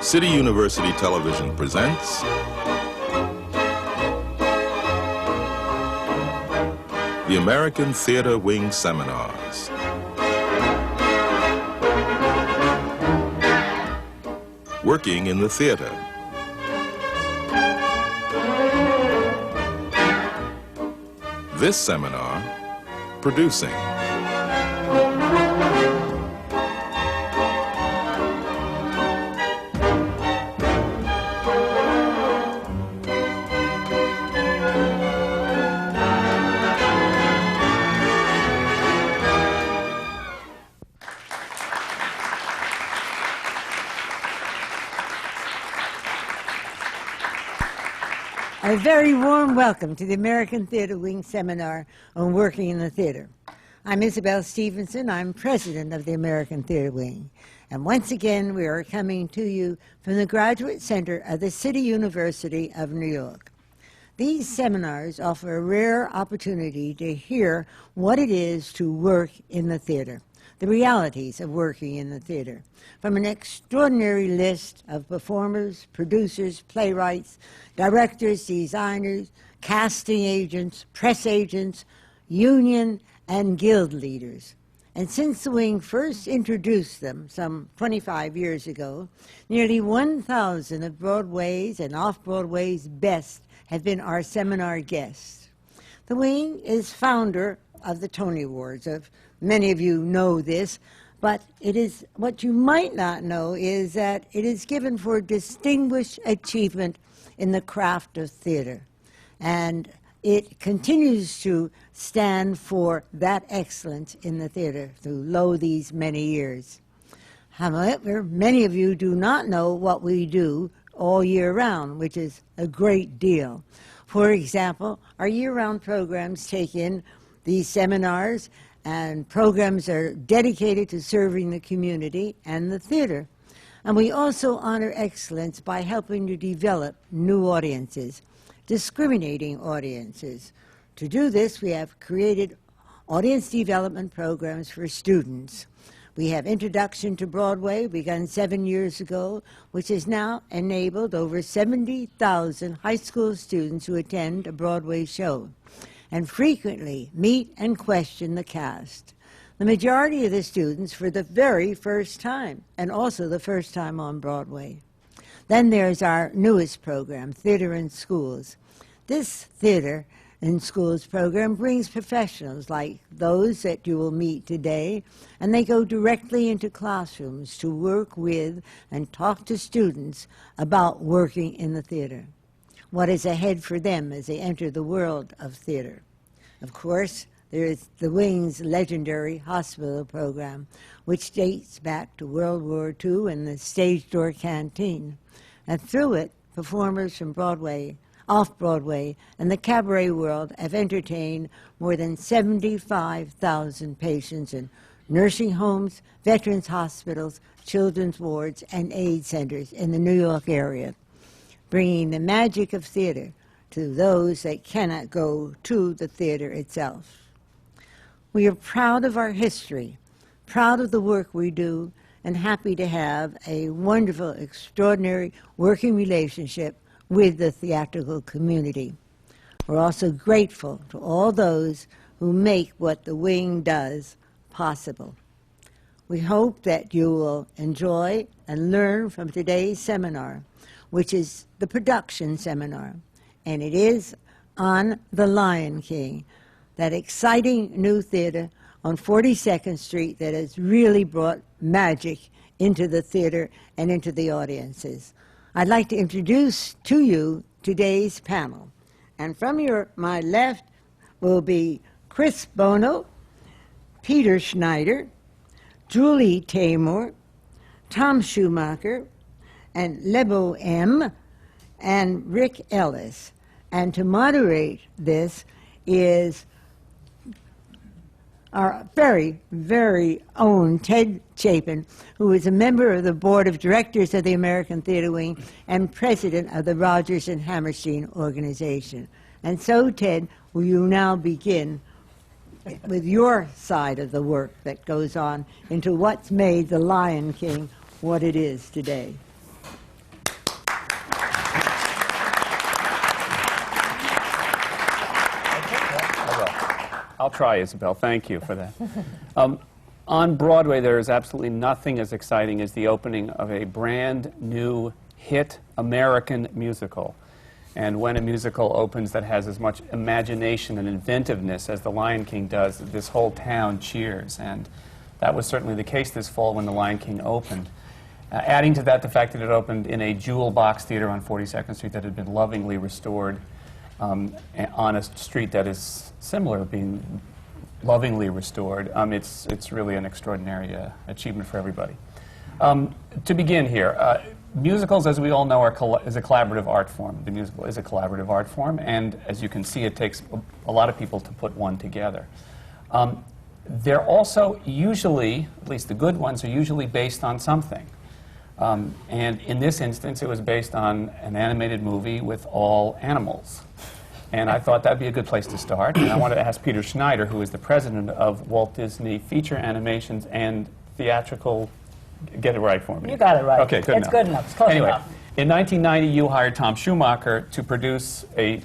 City University Television presents the American Theater Wing Seminars. Working in the theater. This seminar, producing. A very warm welcome to the American Theater Wing Seminar on Working in the Theater. I'm Isabel Stevenson. I'm president of the American Theater Wing. And once again, we are coming to you from the Graduate Center of the City University of New York. These seminars offer a rare opportunity to hear what it is to work in the theater, the realities of working in the theater, from an extraordinary list of performers, producers, playwrights, directors, designers, casting agents, press agents, union and guild leaders. And since the Wing first introduced them some 25 years ago, nearly 1,000 of Broadway's and off-Broadway's best have been our seminar guests. The Wing is founder of the Tony Awards. Many of you know this, but it is what you might not know is that it is given for distinguished achievement in the craft of theater. And it continues to stand for that excellence in the theater through these many years. However, many of you do not know what we do all year round, which is a great deal. For example, our year-round programs take in these seminars, and programs are dedicated to serving the community and the theater. And we also honor excellence by helping to develop new audiences, discriminating audiences. To do this, we have created audience development programs for students. We have Introduction to Broadway, begun 7 years ago, which has now enabled over 70,000 high school students who attend a Broadway show and frequently meet and question the cast. The majority of the students for the very first time, and also the first time on Broadway. Then there's our newest program, Theater in Schools. This Theater in Schools program brings professionals like those that you will meet today, and they go directly into classrooms to work with and talk to students about working in the theater. What is ahead for them as they enter the world of theater? Of course, there is the Wing's legendary hospital program, which dates back to World War II and the Stage Door Canteen. And through it, performers from Broadway, off-Broadway, and the cabaret world have entertained more than 75,000 patients in nursing homes, veterans hospitals, children's wards, and aid centers in the New York area, bringing the magic of theater to those that cannot go to the theater itself. We are proud of our history, proud of the work we do, and happy to have a wonderful, extraordinary working relationship with the theatrical community. We're also grateful to all those who make what the Wing does possible. We hope that you will enjoy and learn from today's seminar, which is the production seminar, and it is on The Lion King, that exciting new theater on 42nd Street that has really brought magic into the theater and into the audiences. I'd like to introduce to you today's panel. And from my left will be Chris Boneau, Peter Schneider, Julie Taymor, Tom Schumacher, and Lebo M, and Rick Elice. And to moderate this is our very, very own Ted Chapin, who is a member of the Board of Directors of the American Theater Wing and president of the Rodgers and Hammerstein organization. And so, Ted, will you now begin with your side of the work that goes on into what's made The Lion King what it is today? I'll try, Isabel. Thank you for that. On Broadway, there is absolutely nothing as exciting as the opening of a brand new hit American musical. And when a musical opens that has as much imagination and inventiveness as The Lion King does, this whole town cheers. And that was certainly the case this fall when The Lion King opened. Adding to that the fact that it opened in a jewel box theater on 42nd Street that had been lovingly restored on a street that is similar, being lovingly restored. It's really an extraordinary achievement for everybody. To begin here, musicals, as we all know, is a collaborative art form. The musical is a collaborative art form, and as you can see, it takes a lot of people to put one together. They're also usually, at least the good ones, are usually based on something. And in this instance, it was based on an animated movie with all animals. And I thought that'd be a good place to start. And I wanted to ask Peter Schneider, who is the president of Walt Disney Feature Animations and Theatrical. Get it right for me. You got it right. Okay, good enough. It's good enough. It's close anyway, enough. In 1990, you hired Tom Schumacher to produce a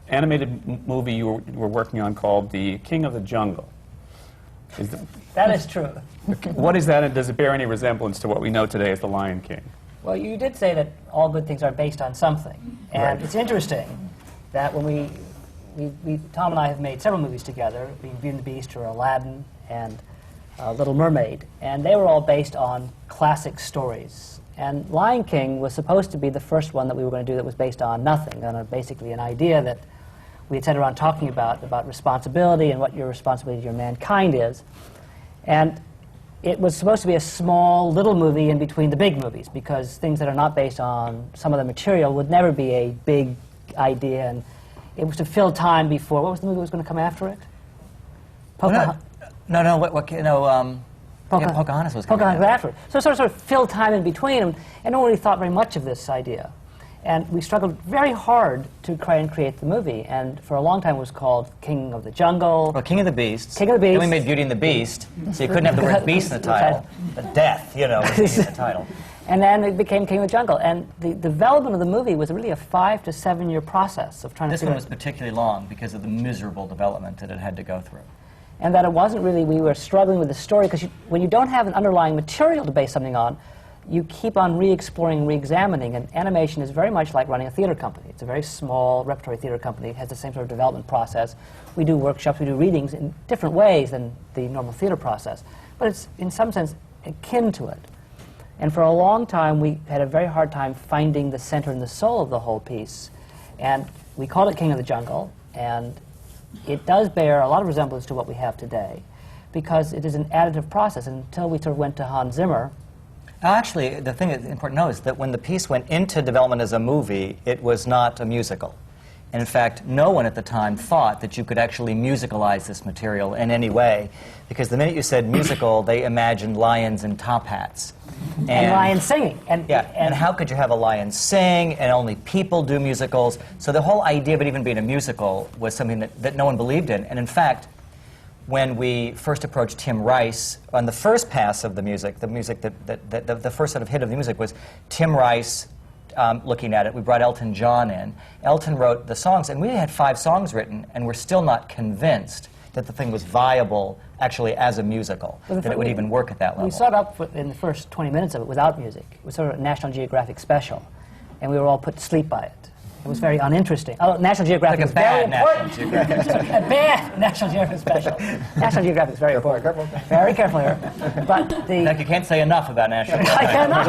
animated movie you were working on called The King of the Jungle. That is true. What is that, and does it bear any resemblance to what we know today as The Lion King? Well, you did say that all good things are based on something. And Right. it's interesting that when Tom and I have made several movies together, Beauty and the Beast or Aladdin and Little Mermaid, and they were all based on classic stories. And Lion King was supposed to be the first one that we were going to do that was based on nothing, on basically an idea that we had sat around talking about responsibility and what your responsibility to your mankind is. And it was supposed to be a small, little movie in between the big movies, because things that are not based on some of the material would never be a big idea. And it was to fill time before, what was the movie that was going to come after it? No, Pocahontas was coming Pocahontas after it. So sort of filled time in between, and no one really thought very much of this idea. And we struggled very hard to try and create the movie. And for a long time it was called King of the Jungle. Well, King of the Beast. King of the Beast. Then we made Beauty and the Beast, so you couldn't have the word beast in the title. But death, you know, was in the title. And then it became King of the Jungle. And the development of the movie was really a 5 to 7 year process of trying to This one was particularly long because of the miserable development that it had to go through. And that it wasn't really, we were struggling with the story, because when you don't have an underlying material to base something on, you keep on re-exploring and re-examining, and animation is very much like running a theater company. It's a very small repertory theater company. It has the same sort of development process. We do workshops, we do readings in different ways than the normal theater process, but it's in some sense akin to it. And for a long time we had a very hard time finding the center and the soul of the whole piece. And we called it King of the Jungle, and it does bear a lot of resemblance to what we have today, because it is an additive process. And until we sort of went to Hans Zimmer. Actually, the thing that's important to know is that when the piece went into development as a movie, it was not a musical. And in fact, no one at the time thought that you could actually musicalize this material in any way, because the minute you said musical, they imagined lions in top hats. And lions singing. And how could you have a lion sing, and only people do musicals? So the whole idea of it even being a musical was something that no one believed in. And in fact, when we first approached Tim Rice on the first pass of the music the first sort of hit of the music was Tim Rice looking at it. We brought Elton John in. Elton wrote the songs, and we had 5 songs written, and we're still not convinced that the thing was viable actually as a musical, that it would even work at that level. We saw it up in the first 20 minutes of it without music. It was sort of a National Geographic special, and we were all put to sleep by it. It was very uninteresting. Although National Geographic like is very important. National Geographic. A bad National Geographic special. National Geographic is very important. Careful. Very careful here. But the Like you can't say enough about National Geographic. I cannot.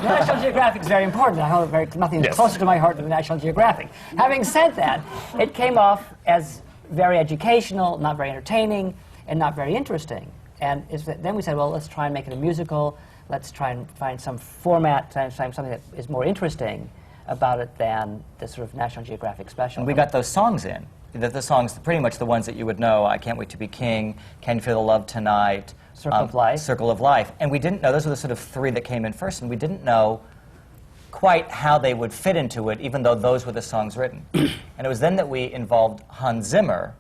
National Geographic is very important. I hold nothing closer to my heart than National Geographic. Having said that, it came off as very educational, not very entertaining, and not very interesting. And then we said, well, let's try and make it a musical. Let's try and find some format, something that is more interesting about it than the sort of National Geographic special. And we got those songs in. The songs, pretty much the ones that you would know, I Can't Wait to Be King, Can You Feel the Love Tonight, Circle of Life. Circle of Life. And we didn't know, those were the sort of 3 that came in first, and we didn't know quite how they would fit into it, even though those were the songs written. And it was then that we involved Hans Zimmer.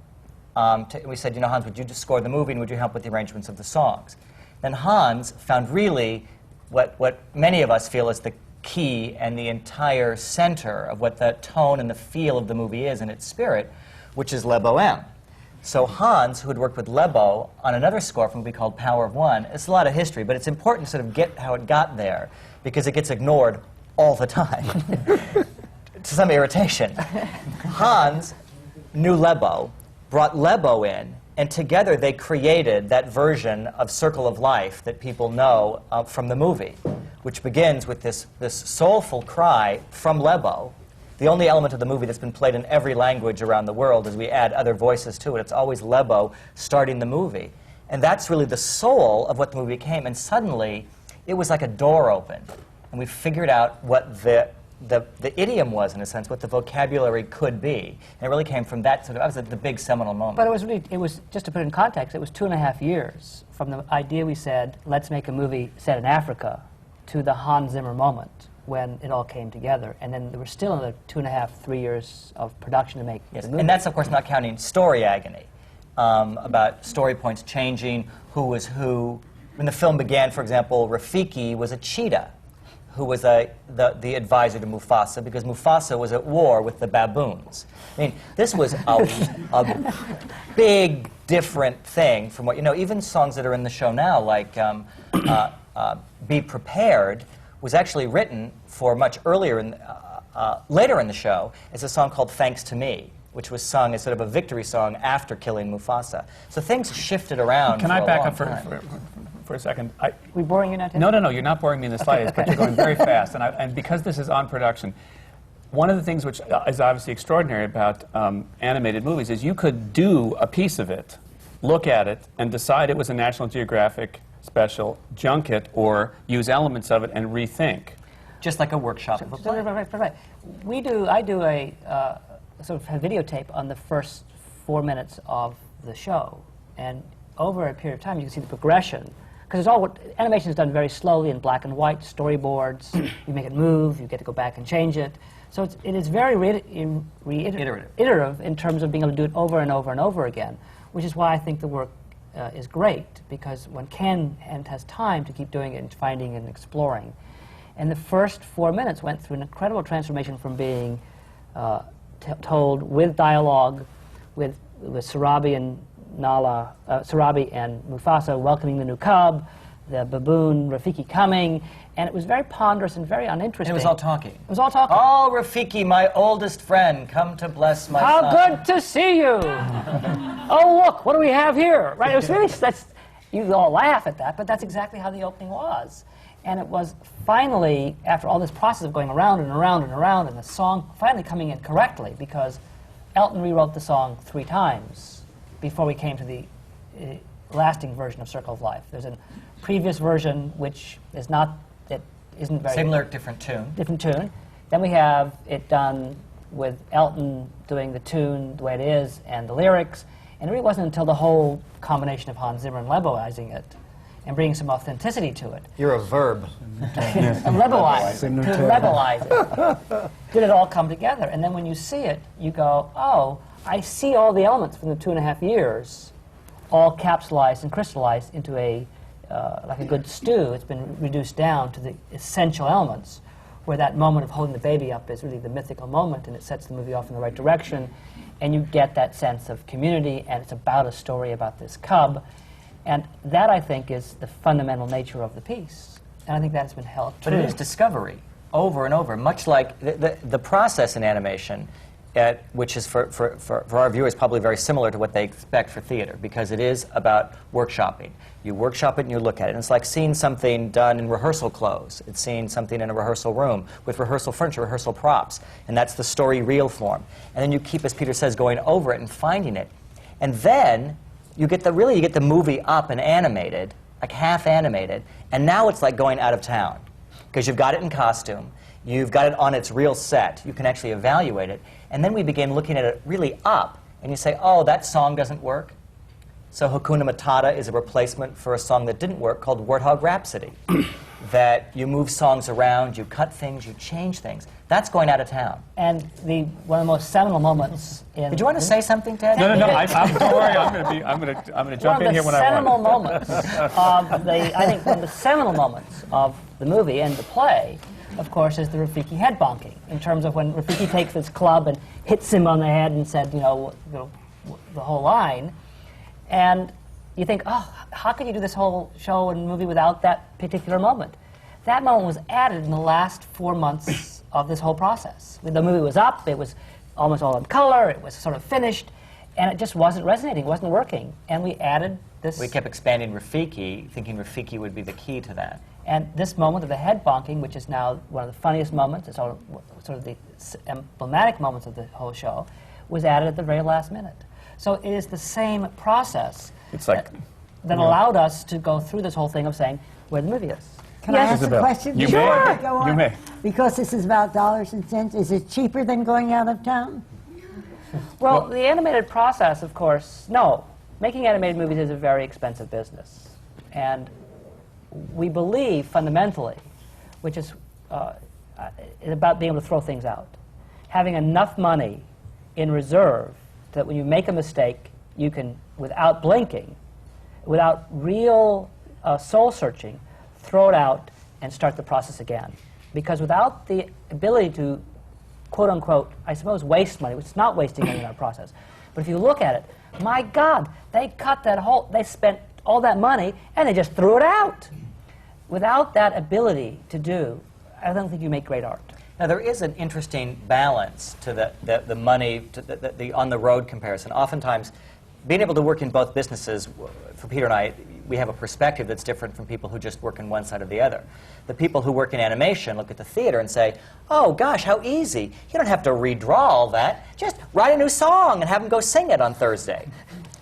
We said, you know, Hans, would you just score the movie, and would you help with the arrangements of the songs? Then Hans found really what many of us feel is the key and the entire center of what the tone and the feel of the movie is and its spirit, which is Lebo M. So Hans, who had worked with Lebo on another score from a movie called Power of One, it's a lot of history, but it's important to sort of get how it got there, because it gets ignored all the time, to some irritation. Hans knew Lebo, brought Lebo in, and together they created that version of Circle of Life that people know from the movie, which begins with this soulful cry from Lebo. The only element of the movie that's been played in every language around the world as we add other voices to it. It's always Lebo starting the movie. And that's really the soul of what the movie became. And suddenly, it was like a door opened. And we figured out what the idiom was, in a sense, what the vocabulary could be. And it really came from that sort of, that was the big seminal moment. But it was, just to put it in context, it was 2.5 years from the idea we said, let's make a movie set in Africa, to the Hans Zimmer moment, when it all came together. And then there were still another 2.5, 3 years of production to make the movie. And that's, of course, not counting story agony, about story points changing, who was who. When the film began, for example, Rafiki was a cheetah, who was the advisor to Mufasa, because Mufasa was at war with the baboons. I mean, this was a big, different thing from what, even songs that are in the show now, like Be Prepared, was actually written for much earlier, later in the show, as a song called Thanks to Me, which was sung as sort of a victory song after killing Mufasa. So things shifted around. Can I back up for a second? We boring you now, Tim? No, you're not boring me in the slightest, but you're going very fast. And because this is on production, one of the things which is obviously extraordinary about animated movies is you could do a piece of it, look at it, and decide it was a National Geographic special, junk it, or use elements of it and rethink. Just like a workshop of a play. Right. I do a sort of a videotape on the first 4 minutes of the show, and over a period of time you can see the progression, because animation is done very slowly in black and white, storyboards, you make it move, you get to go back and change it. So it is very iterative in terms of being able to do it over and over and over again, which is why I think the work is great, because one can and has time to keep doing it and finding and exploring. And the first 4 minutes went through an incredible transformation from being told with dialogue, with Sarabi and Nala, Sarabi and Mufasa welcoming the new cub, the baboon Rafiki coming, and it was very ponderous and very uninteresting. And it was all talking. It was all talking. Oh, Rafiki, my oldest friend, come to bless my son. How good to see you! Oh, look, what do we have here? Right? It was really, you all laugh at that, but that's exactly how the opening was. And it was finally, after all this process of going around and around and around, and the song finally coming in correctly, because Elton rewrote the song 3 times before we came to the lasting version of Circle of Life. There's a previous version which is not, it isn't very... Same lyric, different tune. Different tune. Then we have it done with Elton doing the tune the way it is and the lyrics, and it really wasn't until the whole combination of Hans Zimmer and Leboizing it and bringing some authenticity to it. You're a verb. And Leboize it. To Leboize it. Did it all come together? And then when you see it, you go, oh, I see all the elements from the 2.5 years all capsulized and crystallized into like a good stew. It's been reduced down to the essential elements, where that moment of holding the baby up is really the mythical moment, and it sets the movie off in the right direction, and you get that sense of community, and it's about a story about this cub. And that, I think, is the fundamental nature of the piece. And I think that has been held true. But it is discovery, over and over, much like the process in animation, which is, for our viewers, probably very similar to what they expect for theater, because it is about workshopping. You workshop it and you look at it. And it's like seeing something done in rehearsal clothes. It's seeing something in a rehearsal room with rehearsal furniture, rehearsal props. And that's the story reel form. And then you keep, as Peter says, going over it and finding it. And then you get the movie up and animated, like half animated, and now it's like going out of town, because you've got it in costume, you've got it on its real set, you can actually evaluate it, and then we begin looking at it really up, and you say, oh, that song doesn't work. So Hakuna Matata is a replacement for a song that didn't work called Warthog Rhapsody. That you move songs around, you cut things, you change things. That's going out of town. And one of the most seminal moments in... Did you want to say something, Ted? No. Don't worry. I'm going to jump in here when I want. One of the seminal moments of the movie and the play, of course, is the Rafiki head bonking. In terms of when Rafiki takes this club and hits him on the head and said, the whole line. And you think, oh, how can you do this whole show and movie without that particular moment? That moment was added in the last 4 months of this whole process. The movie was up, it was almost all in color, it was sort of finished, and it just wasn't resonating, wasn't working. And we added this... We kept expanding Rafiki, thinking Rafiki would be the key to that. And this moment of the head bonking, which is now one of the funniest moments, it's sort of the emblematic moments of the whole show, was added at the very last minute. So it is the same process that allowed us to go through this whole thing of saying where the movie is. Can I ask a question? You Sure. may. Go on. You may. Because this is about dollars and cents, is it cheaper than going out of town? Well, the animated process, of course, no. Making animated movies is a very expensive business. And we believe fundamentally, which is about being able to throw things out. Having enough money in reserve that when you make a mistake, you can, without blinking, without real soul-searching, throw it out and start the process again. Because without the ability to, quote-unquote, I suppose, waste money, which is not wasting money in our process, but if you look at it, my God, they spent all that money and they just threw it out. Without that ability to do, I don't think you make great art. Now, there is an interesting balance to the money, to the on-the-road comparison. Oftentimes, being able to work in both businesses, for Peter and I, we have a perspective that's different from people who just work in one side or the other. The people who work in animation look at the theater and say, oh, gosh, how easy. You don't have to redraw all that. Just write a new song and have them go sing it on Thursday.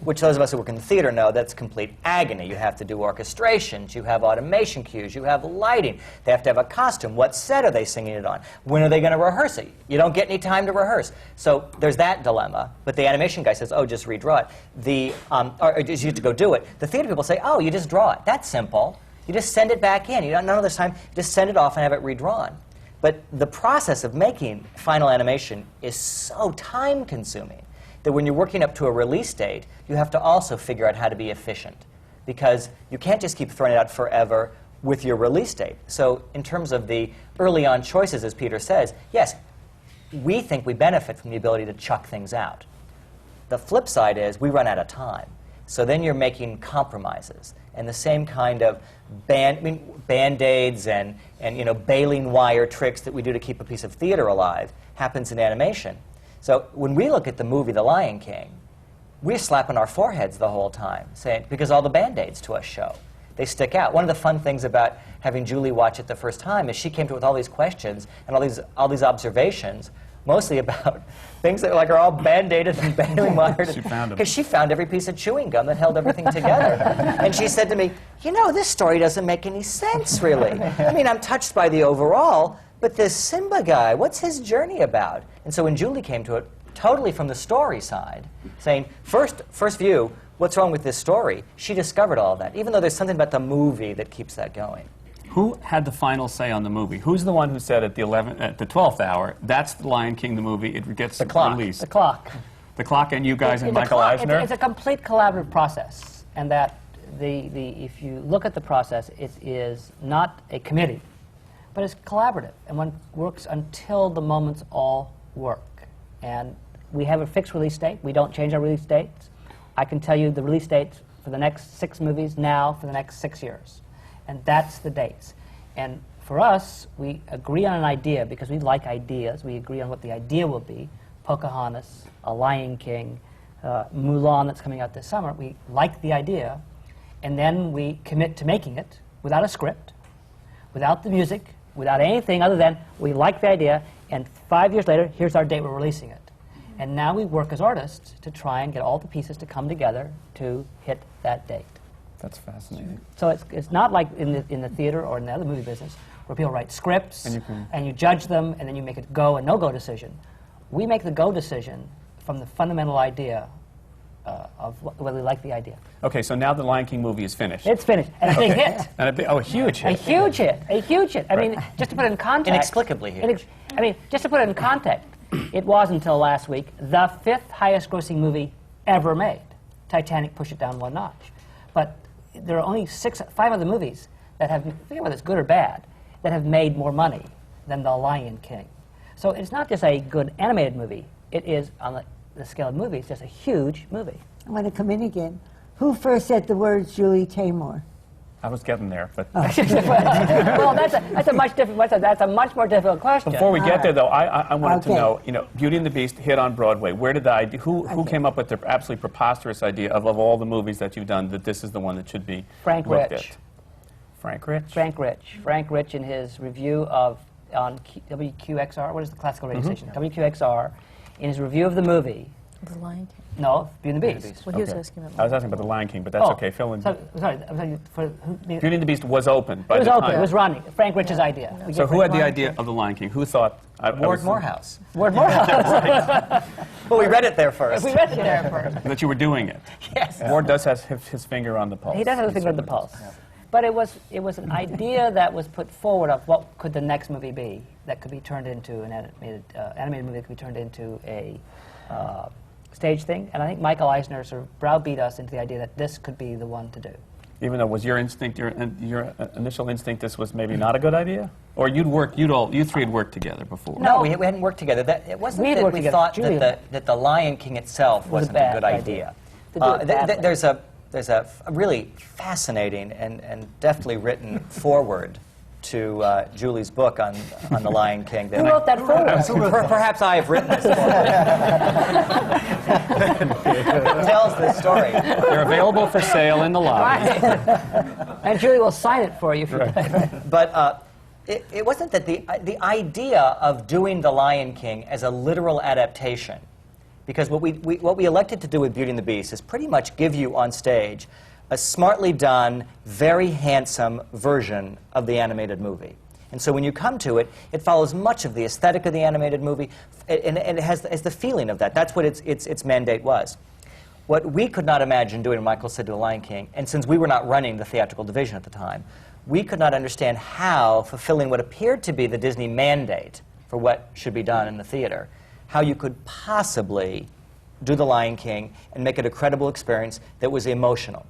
Which those of us who work in the theater know that's complete agony. You have to do orchestrations, you have automation cues, you have lighting. They have to have a costume. What set are they singing it on? When are they going to rehearse it? You don't get any time to rehearse. So there's that dilemma. But the animation guy says, oh, just redraw it. Or just you have to go do it. The theater people say, oh, you just draw it. That's simple. You just send it back in. You don't know this time. Just send it off and have it redrawn. But the process of making final animation is so time-consuming that when you're working up to a release date, you have to also figure out how to be efficient. Because you can't just keep throwing it out forever with your release date. So in terms of the early-on choices, as Peter says, yes, we think we benefit from the ability to chuck things out. The flip side is we run out of time. So then you're making compromises. And the same kind of Band-Aids and baling wire tricks that we do to keep a piece of theater alive happens in animation. So when we look at the movie The Lion King, we're slapping our foreheads the whole time, saying, because all the Band-Aids to us show. They stick out. One of the fun things about having Julie watch it the first time is she came to it with all these questions and all these observations, mostly about things that are all Band-Aided and baling wired. She found them. Because she found every piece of chewing gum that held everything together. And she said to me, this story doesn't make any sense, really. I mean, I'm touched by the overall, but this Simba guy, what's his journey about? And so when Julie came to it, totally from the story side, saying, first view, what's wrong with this story? She discovered all of that, even though there's something about the movie that keeps that going. Who had the final say on the movie? Who's the one who said at the 12th hour, that's The Lion King, the movie, it gets released? The clock. The clock and you guys and Michael Eisner? It's a complete collaborative process, and that if you look at the process, it is not a committee, but it's collaborative, and one works until the moments all work. And we have a fixed release date. We don't change our release dates. I can tell you the release dates for the next 6 movies now for the next 6 years. And that's the dates. And for us, we agree on an idea because we like ideas. We agree on what the idea will be. Pocahontas, A Lion King, Mulan that's coming out this summer. We like the idea. And then we commit to making it without a script, without the music, without anything other than we like the idea, and 5 years later, here's our date we're releasing it. And now we work as artists to try and get all the pieces to come together to hit that date. That's fascinating. So it's not like in the theater or in the other movie business where people write scripts and you judge them and then you make a go and no-go decision. We make the go decision from the fundamental idea of whether we like the idea. Okay, so now the Lion King movie is finished. It's finished. And a big hit. And a huge hit. A huge hit. A huge hit. I mean, just to put it in context. Inexplicably huge. I mean, just to put it in context, it was until last week the 5th highest grossing movie ever made. Titanic pushed it down 1 notch. But there are only 5 other movies that have, forget whether it's good or bad, that have made more money than The Lion King. So it's not just a good animated movie. It is, on the scale of the movie. It's just a huge movie. I want to come in again. Who first said the words Julie Taymor? I was getting there, but Well, that's a much different. That's a much more difficult question. before we get there, though, I wanted to Okay. know, you know, Beauty and the Beast hit on Broadway. Where did the idea? Who came up with the absolutely preposterous idea of all the movies that you've done that this is the one that should be Frank looked Rich. at? Frank Rich. Frank Rich in his review of on WQXR. What is the classical radio station? WQXR. In his review of the movie. The Lion King. No, Beauty and the Beast. Well, he was Okay. asking about I was asking about the Lion King, but that's okay. Fill in. Sorry, I'm sorry. Beauty and the Beast was open by It was the open. time. It was running. Frank Rich's idea. We So gave who had Frank the Lion idea of the Lion King? Who thought? Ward Morehouse. King. Ward Morehouse. Well, we read it there first. We read it there first. that you were doing it. Yes. Ward does have his finger on the pulse. He does have a finger on the pulse. But it was an idea that was put forward of what could the next movie be that could be turned into an animated movie that could be turned into a stage thing. And I think Michael Eisner sort of browbeat us into the idea that this could be the one to do. Even though was your instinct, your initial instinct, this was maybe not a good idea, or you three had worked together before. No, we hadn't worked together. It wasn't We had that worked we together. thought Julie that the Lion King itself Was a wasn't a bad good idea. To do it badly. There's a really fascinating and deftly written foreword to Julie's book on the Lion King. Who wrote that forward? Perhaps I have written this foreword. It tells this story. They're available for sale in the lobby. And Julie will sign it for you. If you like. But it wasn't that the idea of doing The Lion King as a literal adaptation, because what we elected to do with Beauty and the Beast is pretty much give you on stage a smartly done, very handsome version of the animated movie. And so when you come to it, it follows much of the aesthetic of the animated movie, and it has the feeling of that. That's what its mandate was. What we could not imagine doing, Michael said to The Lion King, and since we were not running the theatrical division at the time, we could not understand how fulfilling what appeared to be the Disney mandate for what should be done in the theater, how you could possibly do The Lion King and make it a credible experience that was emotional.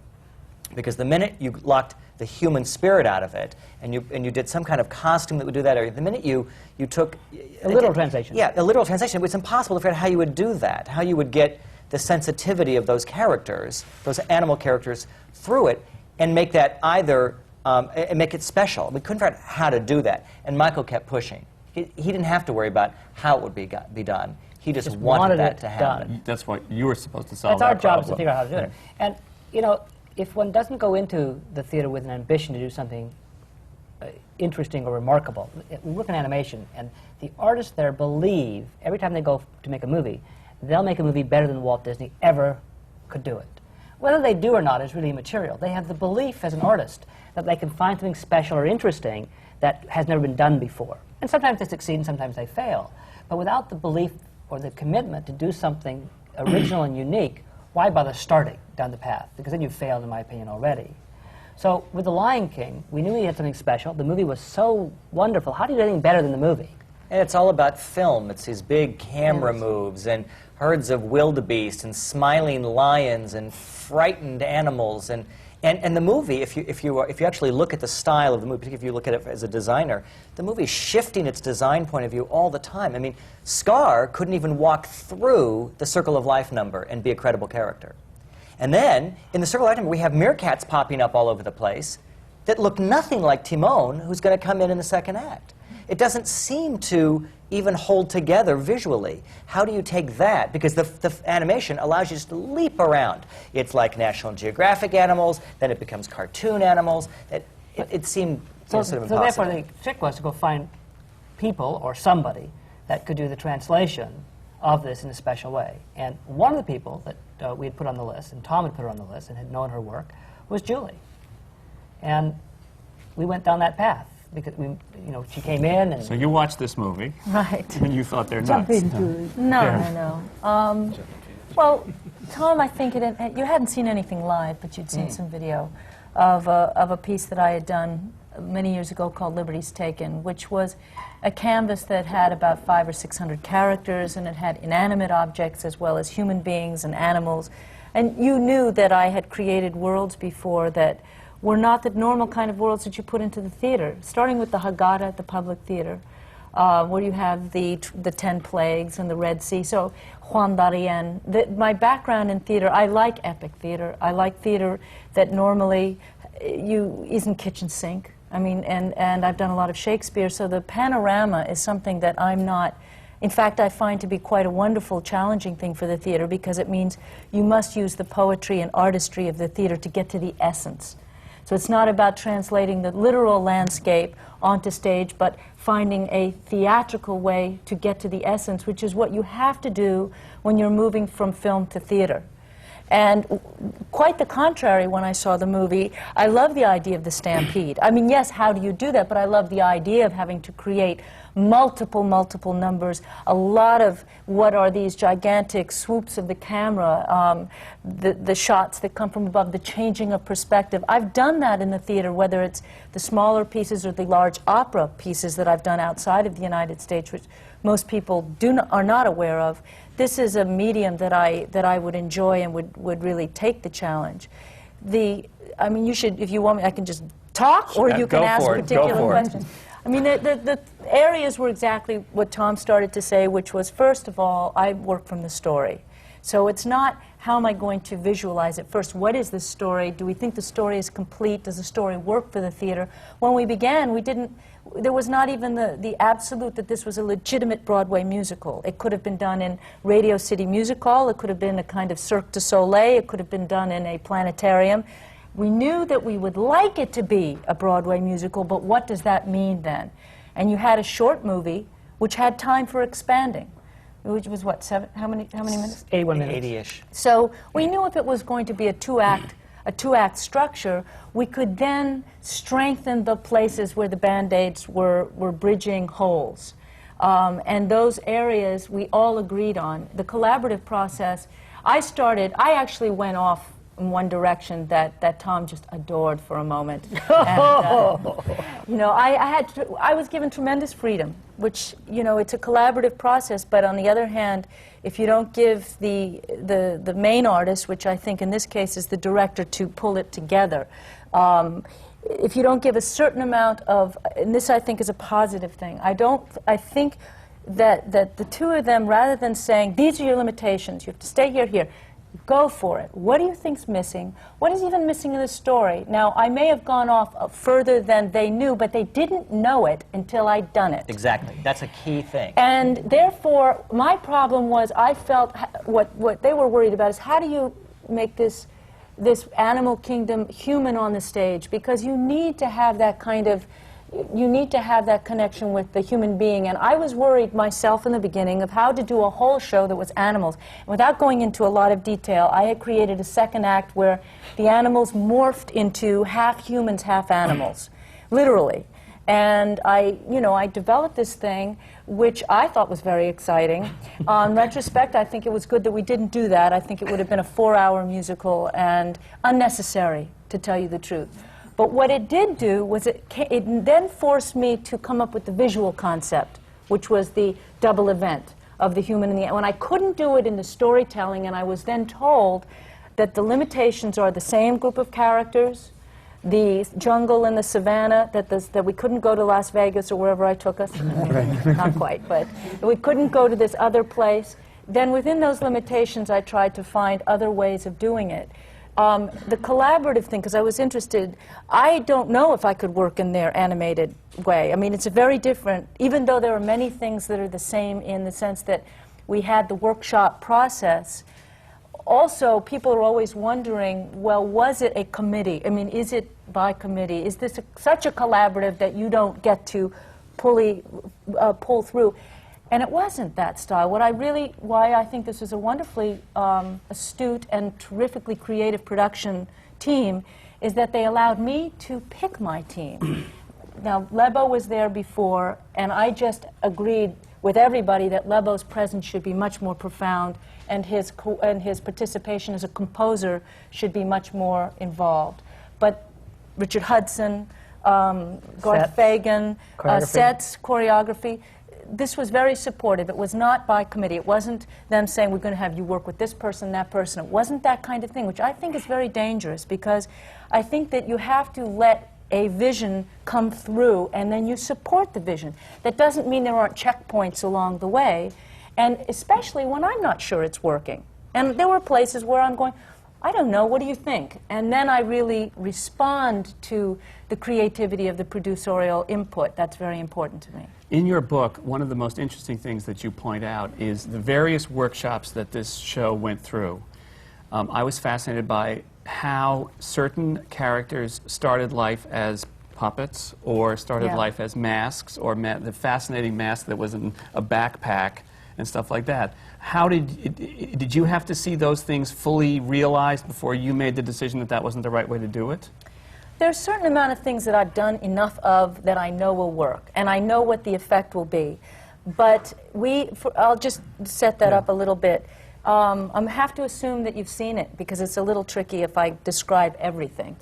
Because the minute you locked the human spirit out of it, and you did some kind of costume that would do that, or the minute you took... A literal translation. Yeah, a literal translation. It was impossible to figure out how you would do that, how you would get the sensitivity of those characters, those animal characters, through it, and make that either... and make it special. We couldn't figure out how to do that. And Michael kept pushing. He didn't have to worry about how it would be done. He just wanted that to happen. done. That's what you were supposed to solve. That's our that job is to problem. figure out how to do it. Right. And, you know, if one doesn't go into the theater with an ambition to do something interesting or remarkable, we work in animation, and the artists there believe, every time they go to make a movie, they'll make a movie better than Walt Disney ever could do it. Whether they do or not is really immaterial. They have the belief as an artist that they can find something special or interesting that has never been done before. And sometimes they succeed and sometimes they fail. But without the belief or the commitment to do something original and unique, why bother starting down the path? Because then you've failed, in my opinion, already. So with The Lion King, we knew we had something special. The movie was so wonderful. How do you do anything better than the movie? And it's all about film. It's these big camera moves and herds of wildebeest and smiling lions and frightened animals. And the movie, if you actually look at the style of the movie, particularly if you look at it as a designer, the movie is shifting its design point of view all the time. I mean, Scar couldn't even walk through the Circle of Life number and be a credible character. And then, in the Circle of Life number, we have meerkats popping up all over the place that look nothing like Timon, who's going to come in the second act. It doesn't seem to even hold together visually. How do you take that? Because the animation allows you just to leap around. It's like National Geographic animals, then it becomes cartoon animals. It seemed So, sort of so impossible. therefore, the trick was to go find people or somebody that could do the translation of this in a special way. And one of the people that we had put on the list, and Tom had put her on the list and had known her work, was Julie. And we went down that path because she came in and So you watched this movie, Right. and you thought they're Jump nuts. in, Julie. No. Well, Tom, I think you hadn't seen anything live, but you'd seen some video of a piece that I had done many years ago called Liberty's Taken, which was a canvas that had about 500 or 600 characters, and it had inanimate objects as well as human beings and animals. And you knew that I had created worlds before that were not the normal kind of worlds that you put into the theater, starting with the Haggadah at the Public Theater. where you have the 10 plagues and the Red Sea. So Juan Darien. My background in theater, I like epic theater. I like theater that normally isn't kitchen sink. I mean, and I've done a lot of Shakespeare, so the panorama is something that I'm not. In fact, I find to be quite a wonderful, challenging thing for the theater, because it means you must use the poetry and artistry of the theater to get to the essence. So it's not about translating the literal landscape onto stage, but finding a theatrical way to get to the essence, which is what you have to do when you're moving from film to theater. And quite the contrary, when I saw the movie, I love the idea of the stampede. I mean, yes, how do you do that? But I love the idea of having to create multiple numbers, a lot of what are these gigantic swoops of the camera, the shots that come from above, the changing of perspective. I've done that in the theater, whether it's the smaller pieces or the large opera pieces that I've done outside of the United States, which most people are not aware of. This is a medium that I would enjoy and would really take the challenge. I mean, you should, if you want me, I can just talk, or you can ask particular questions. I mean, the areas were exactly what Tom started to say, which was, first of all, I work from the story. So it's not, how am I going to visualize it? First, what is the story? Do we think the story is complete? Does the story work for the theater? When we began, there was not even the absolute that this was a legitimate Broadway musical. It could have been done in Radio City Music Hall. It could have been a kind of Cirque du Soleil. It could have been done in a planetarium. We knew that we would like it to be a Broadway musical, but what does that mean then? And you had a short movie which had time for expanding, which was what, how many minutes? 81 minutes. 80-ish. So we knew if it was going to be a two-act structure, we could then strengthen the places where the Band-Aids were bridging holes. And those areas we all agreed on. The collaborative process, I actually went off in one direction that Tom just adored for a moment. And, you know, I was given tremendous freedom, which, you know, it's a collaborative process, but on the other hand, if you don't give the main artist, which I think in this case is the director, to pull it together, if you don't give a certain amount of, and this I think is a positive thing, I think that the two of them, rather than saying, these are your limitations, you have to stay here, go for it. What do you think's missing? What is even missing in the story? Now, I may have gone off further than they knew, but they didn't know it until I'd done it. Exactly. That's a key thing. And therefore, my problem was, I felt what they were worried about is, how do you make this animal kingdom human on the stage? Because you need to have that kind of, you need to have that connection with the human being. And I was worried myself in the beginning of how to do a whole show that was animals. And without going into a lot of detail, I had created a second act where the animals morphed into half humans, half animals, literally. And I developed this thing, which I thought was very exciting. In retrospect, I think it was good that we didn't do that. I think it would have been a 4-hour musical and unnecessary, to tell you the truth. But what it did do was it then forced me to come up with the visual concept, which was the double event of the human and the animal. And I couldn't do it in the storytelling, and I was then told that the limitations are the same group of characters, the jungle and the savannah, that we couldn't go to Las Vegas or wherever I took us. Not quite, but we couldn't go to this other place. Then within those limitations, I tried to find other ways of doing it. The collaborative thing, because I was interested, I don't know if I could work in their animated way. I mean, it's a very different, even though there are many things that are the same in the sense that we had the workshop process. Also, people are always wondering, well, was it a committee? I mean, is it by committee? Is this such a collaborative that you don't get to pull through? And it wasn't that style. Why I think this is a wonderfully astute and terrifically creative production team is that they allowed me to pick my team. Now, Lebo was there before, and I just agreed with everybody that Lebo's presence should be much more profound, and his participation as a composer should be much more involved. But Richard Hudson, Garth Fagan, sets, choreography, this was very supportive. It was not by committee. It wasn't them saying, we're going to have you work with this person, that person. It wasn't that kind of thing, which I think is very dangerous, because I think that you have to let a vision come through, and then you support the vision. That doesn't mean there aren't checkpoints along the way, and especially when I'm not sure it's working. And there were places where I'm going, I don't know, what do you think? And then I really respond to the creativity of the producerial input. That's very important to me. In your book, one of the most interesting things that you point out is the various workshops that this show went through. I was fascinated by how certain characters started life as puppets or started life as masks, or the fascinating mask that was in a backpack and stuff like that. How did you have to see those things fully realized before you made the decision that that wasn't the right way to do it? There's a certain amount of things that I've done enough of that I know will work, and I know what the effect will be. But I'll just set that up a little bit. I have to assume that you've seen it, because it's a little tricky if I describe everything.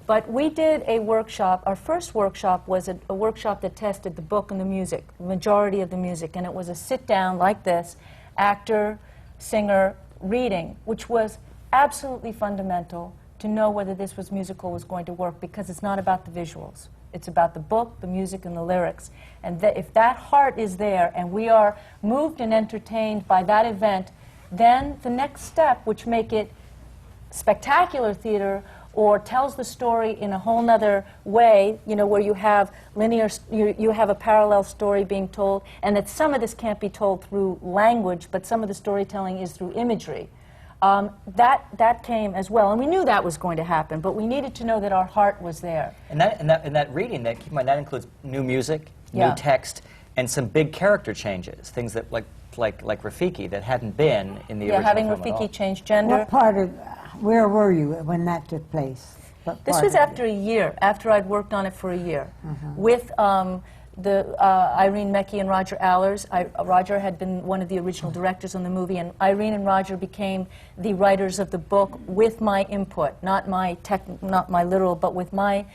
But we did a workshop. Our first workshop was a workshop that tested the book and the music, the majority of the music. And it was a sit-down like this, actor, singer, reading, which was absolutely fundamental to know whether this musical was going to work, because it's not about the visuals. It's about the book, the music, and the lyrics. And if that heart is there and we are moved and entertained by that event, then the next step, which make it spectacular theater or tells the story in a whole nother way, you know, where you have you have a parallel story being told, and that some of this can't be told through language, but some of the storytelling is through imagery. That came as well, and we knew that was going to happen, but we needed to know that our heart was there. And that reading, keep in mind, that includes new music, new text, and some big character changes, things that like Rafiki that hadn't been in the original having film at all. Rafiki change gender. What part of, where were you when that took place? This was after a year, after I'd worked on it for a year, with Irene Mecchi and Roger Allers. Roger had been one of the original directors on the movie, and Irene and Roger became the writers of the book with my input, not my literal, but with my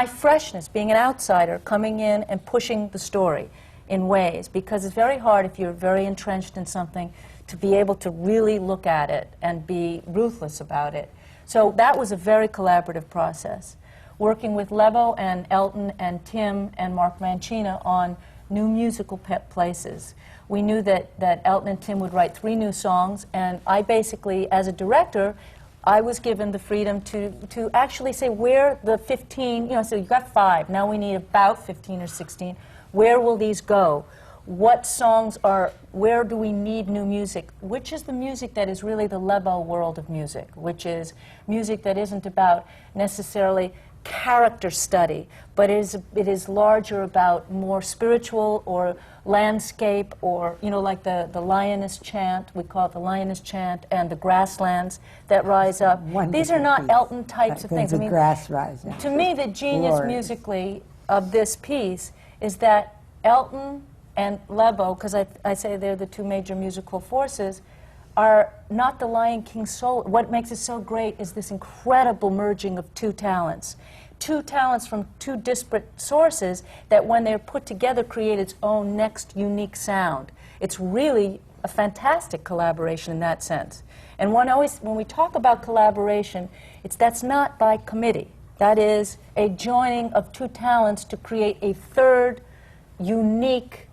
freshness, being an outsider, coming in and pushing the story in ways, because it's very hard if you're very entrenched in something to be able to really look at it and be ruthless about it. So that was a very collaborative process. Working with Lebo and Elton and Tim and Mark Mancina on new musical places. We knew that Elton and Tim would write 3 new songs, and I basically, as a director, I was given the freedom to actually say where the 15, you know, so you've got 5, now we need about 15 or 16. Where will these go? What songs are, where do we need new music? Which is the music that is really the Lebo world of music, which is music that isn't about necessarily character study, but it is larger about more spiritual or landscape, or, you know, like the lioness chant, we call it the lioness chant, and the grasslands that rise up. These are not Elton types of things. I mean, grass rising. To me, the genius musically of this piece is that Elton and Lebo, because I say they're the 2 major musical forces, are not the Lion King soul. What makes it so great is this incredible merging of 2 talents. 2 talents from 2 disparate sources that, when they're put together, create its own next unique sound. It's really a fantastic collaboration in that sense. And when we talk about collaboration, that's not by committee. That is a joining of 2 talents to create a third unique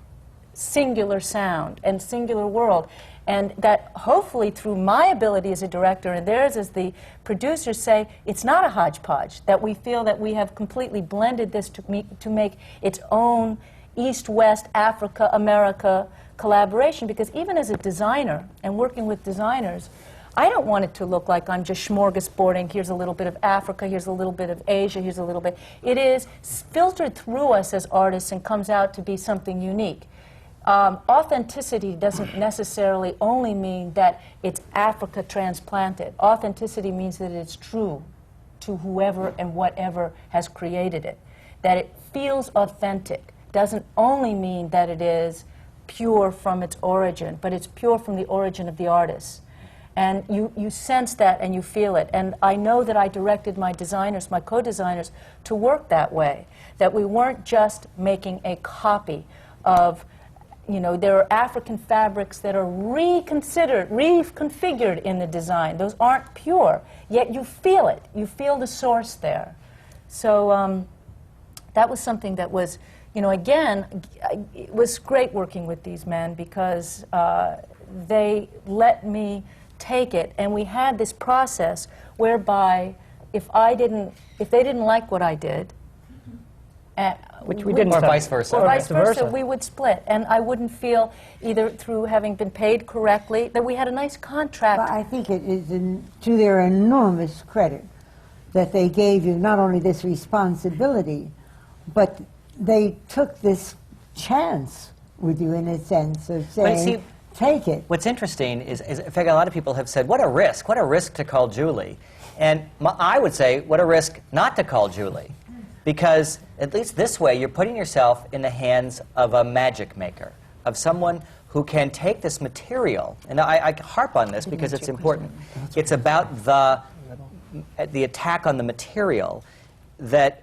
singular sound and singular world. And that hopefully through my ability as a director and theirs as the producers say, it's not a hodgepodge, that we feel that we have completely blended this to make its own East-West, Africa, America collaboration. Because even as a designer and working with designers, I don't want it to look like I'm just smorgasbording, here's a little bit of Africa, here's a little bit of Asia, here's a little bit. It is filtered through us as artists and comes out to be something unique. Authenticity doesn't necessarily only mean that it's Africa transplanted. Authenticity means that it's true to whoever and whatever has created it. That it feels authentic doesn't only mean that it is pure from its origin, but it's pure from the origin of the artist. And you sense that and you feel it. And I know that I directed my designers, my co-designers, to work that way. That we weren't just making a copy of, you know, there are African fabrics that are reconfigured in the design. Those aren't pure, yet you feel it. You feel the source there. So that was something that was, you know, again, it was great working with these men because they let me take it, and we had this process whereby if they didn't like what I did, which we didn't, or vice versa, or vice versa, we would split, and I wouldn't feel either through having been paid correctly that we had a nice contract. But I think it is to their enormous credit that they gave you not only this responsibility, but they took this chance with you in a sense of saying, take it. What's interesting is, in fact, a lot of people have said, what a risk to call Julie. And I would say, what a risk not to call Julie. Because at least this way, you're putting yourself in the hands of a magic maker, of someone who can take this material, and I harp on this because it's important. It's about the attack on the material that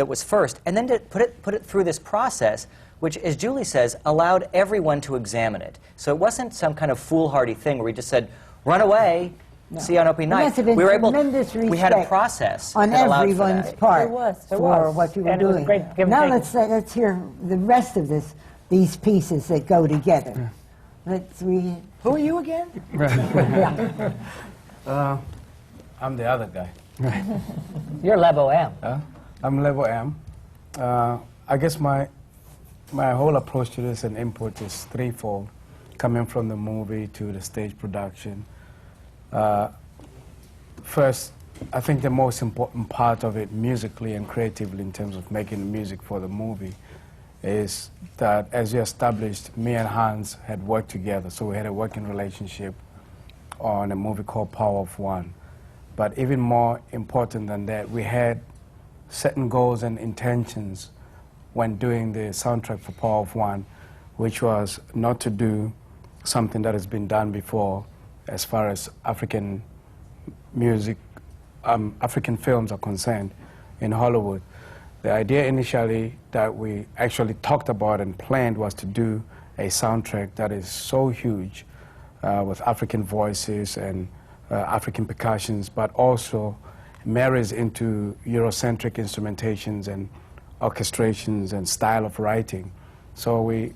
was first, and then to put it through this process, which, as Julie says, allowed everyone to examine it. So it wasn't some kind of foolhardy thing where we just said, run away, see you on Opie Night. We were able to, we had a process on that allowed everyone's for that. part for what you were and it was doing. great give and Now take. let's hear the rest of these pieces that go together. Who are you again? I'm the other guy. You're Lebo M. I'm Lebo M. I guess my whole approach to this and input is threefold, coming from the movie to the stage production. First, I think the most important part of it musically and creatively in terms of making the music for the movie is that, as you established, me and Hans had worked together, so we had a working relationship on a movie called Power of One. But even more important than that, we had certain goals and intentions when doing the soundtrack for Power of One, which was not to do something that has been done before as far as African music, African films are concerned in Hollywood. The idea initially that we actually talked about and planned was to do a soundtrack that is so huge with African voices and African percussions, but also marries into Eurocentric instrumentations and orchestrations and style of writing. So we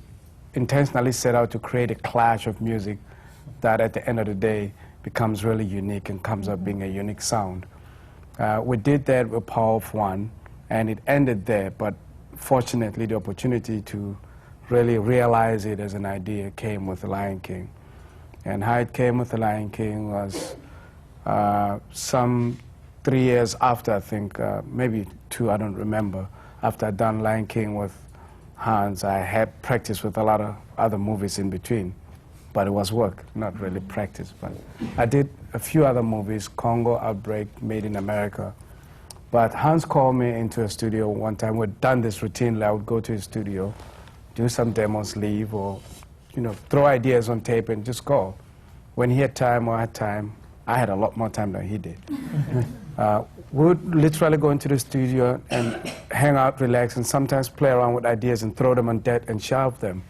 intentionally set out to create a clash of music that at the end of the day becomes really unique and comes up being a unique sound. We did that with Power of One, and it ended there, but fortunately the opportunity to really realize it as an idea came with The Lion King. And how it came with The Lion King was some 3 years after, I think, maybe 2, I don't remember, after I'd done Lion King with Hans. I had practice with a lot of other movies in between, but it was work, not really practice. But I did a few other movies, Congo, Outbreak, Made in America. But Hans called me into a studio one time. We'd done this routinely. I would go to his studio, do some demos, leave, or throw ideas on tape and just go. When he had time or I had time, I had a lot more time than he did. We would literally go into the studio and hang out, relax, and sometimes play around with ideas and throw them on deck and shelve them.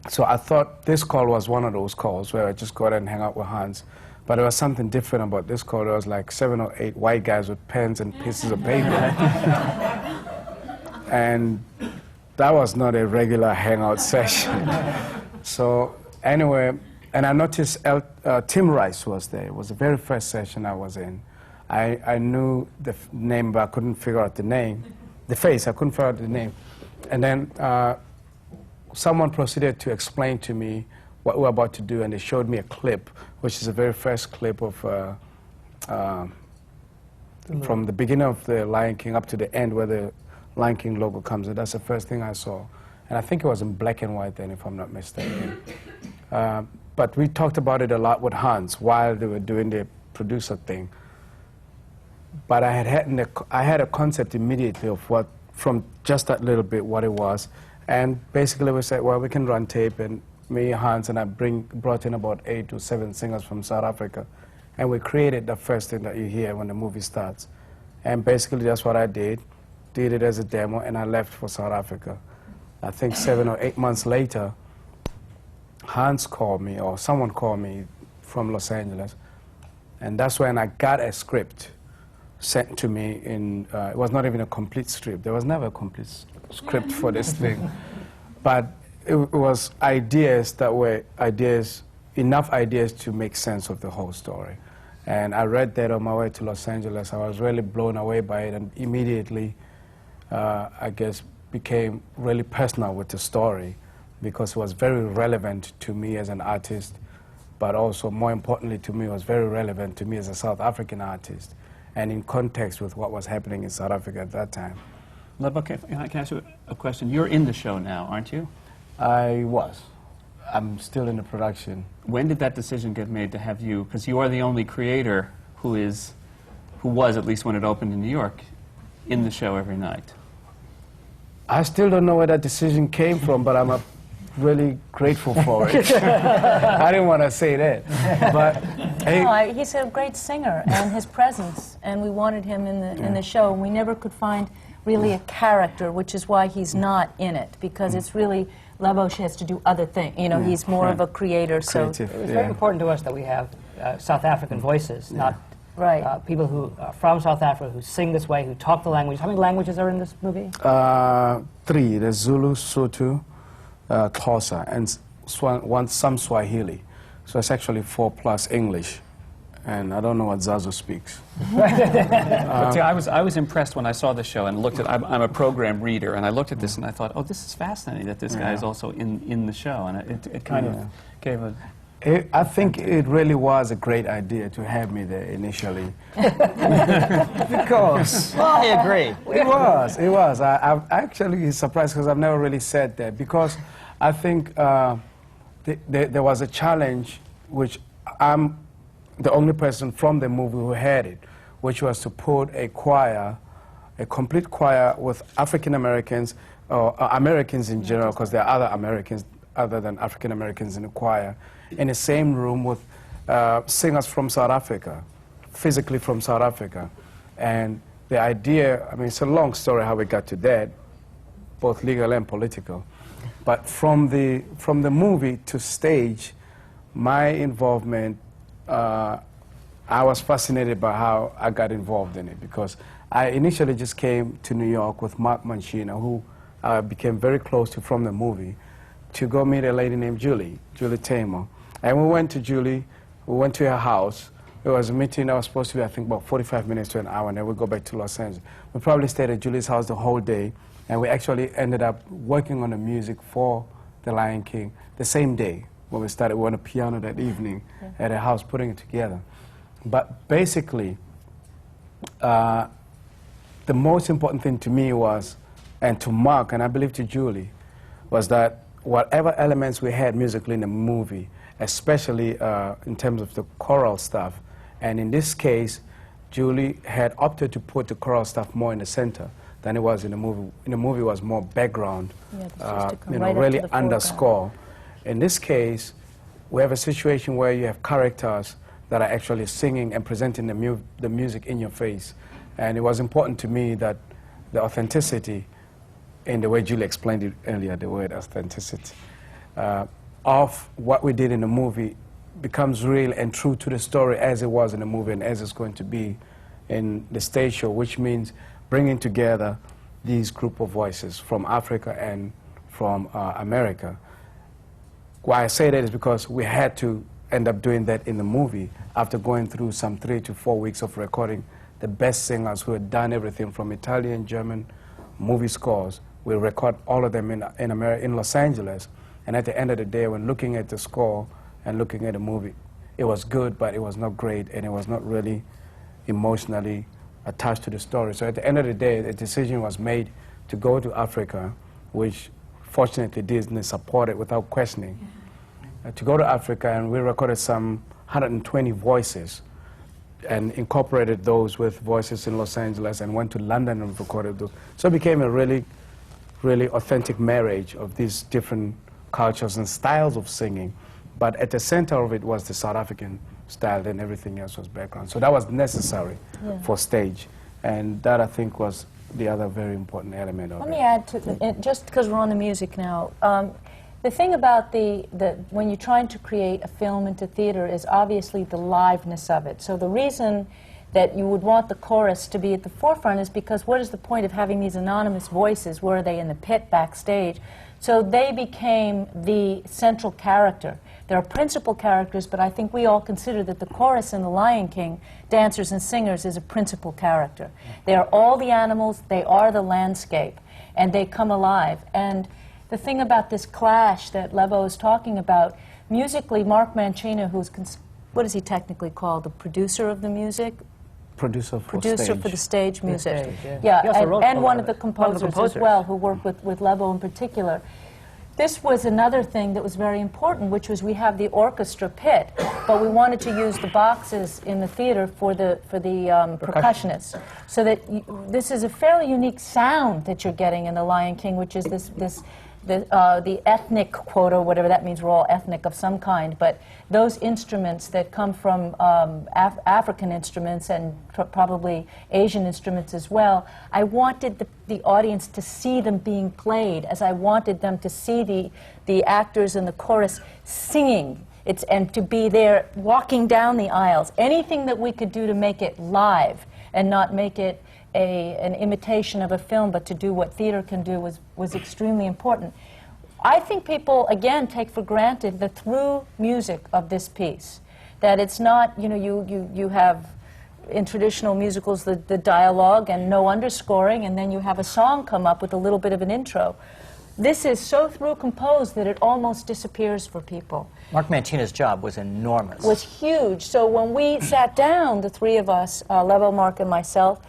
So I thought this call was one of those calls where I just go there and hang out with Hans. But there was something different about this call. There was like 7 or 8 white guys with pens and pieces of paper. And that was not a regular hangout session. So anyway, and I noticed Tim Rice was there. It was the very first session I was in. I knew the name, but I couldn't figure out the name. The face, I couldn't figure out the name. And then someone proceeded to explain to me what we were about to do, and they showed me a clip, which is the very first clip of from the beginning of the Lion King up to the end where the Lion King logo comes in. That's the first thing I saw. And I think it was in black and white then, if I'm not mistaken. But we talked about it a lot with Hans while they were doing the producer thing. But I had a concept immediately of what, from just that little bit, what it was. And basically we said, well, we can run tape, and me, Hans, and I brought in about 8 to 7 singers from South Africa. And we created the first thing that you hear when the movie starts. And basically that's what I did it as a demo, and I left for South Africa. I think 7 or 8 months later, Hans called me, or someone called me from Los Angeles. And that's when I got a script sent to me in, it was not even a complete script. There was never a complete script for this thing. But it was ideas that were enough ideas to make sense of the whole story. And I read that on my way to Los Angeles. I was really blown away by it, and immediately, I guess, became really personal with the story, because it was very relevant to me as an artist, but also, more importantly to me, it was very relevant to me as a South African artist, and in context with what was happening in South Africa at that time. Lebo, can I ask you a question? You're in the show now, aren't you? I was. I'm still in the production. When did that decision get made to have you, because you are the only creator who was, at least when it opened in New York, in the show every night? I still don't know where that decision came from, but I'm really grateful for it. I didn't want to say that, but hey. He's a great singer, and his presence, and we wanted him in the show. We never could find really a character, which is why he's not in it, because it's really, Lebo has to do other things. You know, he's more of a creator. Creative, so it was very important to us that we have South African voices, not people who are from South Africa, who sing this way, who talk the language. How many languages are in this movie? 3. There's Zulu, Sotho, Xhosa, and some Swahili. So it's actually 4 plus English. And I don't know what Zazo speaks. But see, I was impressed when I saw the show and looked at, I'm a program reader, and I looked at this and I thought, oh, this is fascinating that this guy is also in the show. And it kind of gave a... I think it really was a great idea to have me there initially. Because... Well, I agree. It was. I'm actually surprised because I've never really said that. Because I think there was a challenge which I'm the only person from the movie who had it, which was to put a choir, a complete choir with African Americans, or Americans in general, because there are other Americans other than African Americans in the choir, in the same room with singers from South Africa, physically from South Africa. And the idea, I mean, it's a long story how we got to that, both legal and political. But from the movie to stage, my involvement, I was fascinated by how I got involved in it, because I initially just came to New York with Mark Manchina, who I became very close to from the movie, to go meet a lady named Julie Taymor. And we went to Julie, we went to her house. It was a meeting that was supposed to be, I think, about 45 minutes to an hour, and then we go back to Los Angeles. We probably stayed at Julie's house the whole day, and we actually ended up working on the music for The Lion King the same day. When we started, we were on a piano that evening at her house putting it together. But basically, the most important thing to me was, and to Mark, and I believe to Julie, was that whatever elements we had musically in the movie, especially in terms of the choral stuff, and in this case, Julie had opted to put the choral stuff more in the center than it was in the movie. In the movie, it was more background, really underscore. In this case, we have a situation where you have characters that are actually singing and presenting the music in your face. And it was important to me that the authenticity, in the way Julie explained it earlier, the word authenticity, of what we did in the movie becomes real and true to the story as it was in the movie and as it's going to be in the stage show, which means bringing together these group of voices from Africa and from America. Why I say that is because we had to end up doing that in the movie after going through some 3 to 4 weeks of recording the best singers who had done everything from Italian, German movie scores. We record all of them in Los Angeles, and at the end of the day, when looking at the score and looking at the movie, it was good, but it was not great, and it was not really emotionally attached to the story. So at the end of the day, the decision was made to go to Africa, which fortunately Disney supported without questioning. To go to Africa, and we recorded some 120 voices and incorporated those with voices in Los Angeles and went to London and recorded those. So it became a really, really authentic marriage of these different cultures and styles of singing. But at the center of it was the South African style, and everything else was background. So that was necessary for stage. And that, I think, was the other very important element of it. Let me add to, just because we're on the music now, the thing about when you're trying to create a film into theater is obviously the liveness of it. So the reason that you would want the chorus to be at the forefront is because what is the point of having these anonymous voices? Were they in the pit backstage? So they became the central character. There are principal characters, but I think we all consider that the chorus in The Lion King, dancers and singers, is a principal character. They are all the animals, they are the landscape, and they come alive. And the thing about this clash that Lebo is talking about, musically, Mark Mancina, who's, what is he technically called, the producer of the music? Producer for the stage music. Stage, yeah, He also wrote and a one lot of the it. composers as well, who worked with Lebo in particular. This was another thing that was very important, which was we have the orchestra pit, but we wanted to use the boxes in the theater for the percussionists. So that this is a fairly unique sound that you're getting in The Lion King, which is the ethnic quota, whatever that means. We're all ethnic of some kind, but those instruments that come from African instruments and probably Asian instruments as well, I wanted the audience to see them being played, as I wanted them to see the actors in the chorus singing. And to be there walking down the aisles. Anything that we could do to make it live and not make it an imitation of a film, but to do what theater can do was extremely important. I think people, again, take for granted the through music of this piece. That it's not, you know, you have in traditional musicals the dialogue and no underscoring, and then you have a song come up with a little bit of an intro. This is so through composed that it almost disappears for people. Mark Mancina's job was enormous. Was huge. So when we sat down, the three of us, Lebo, Mark, and myself,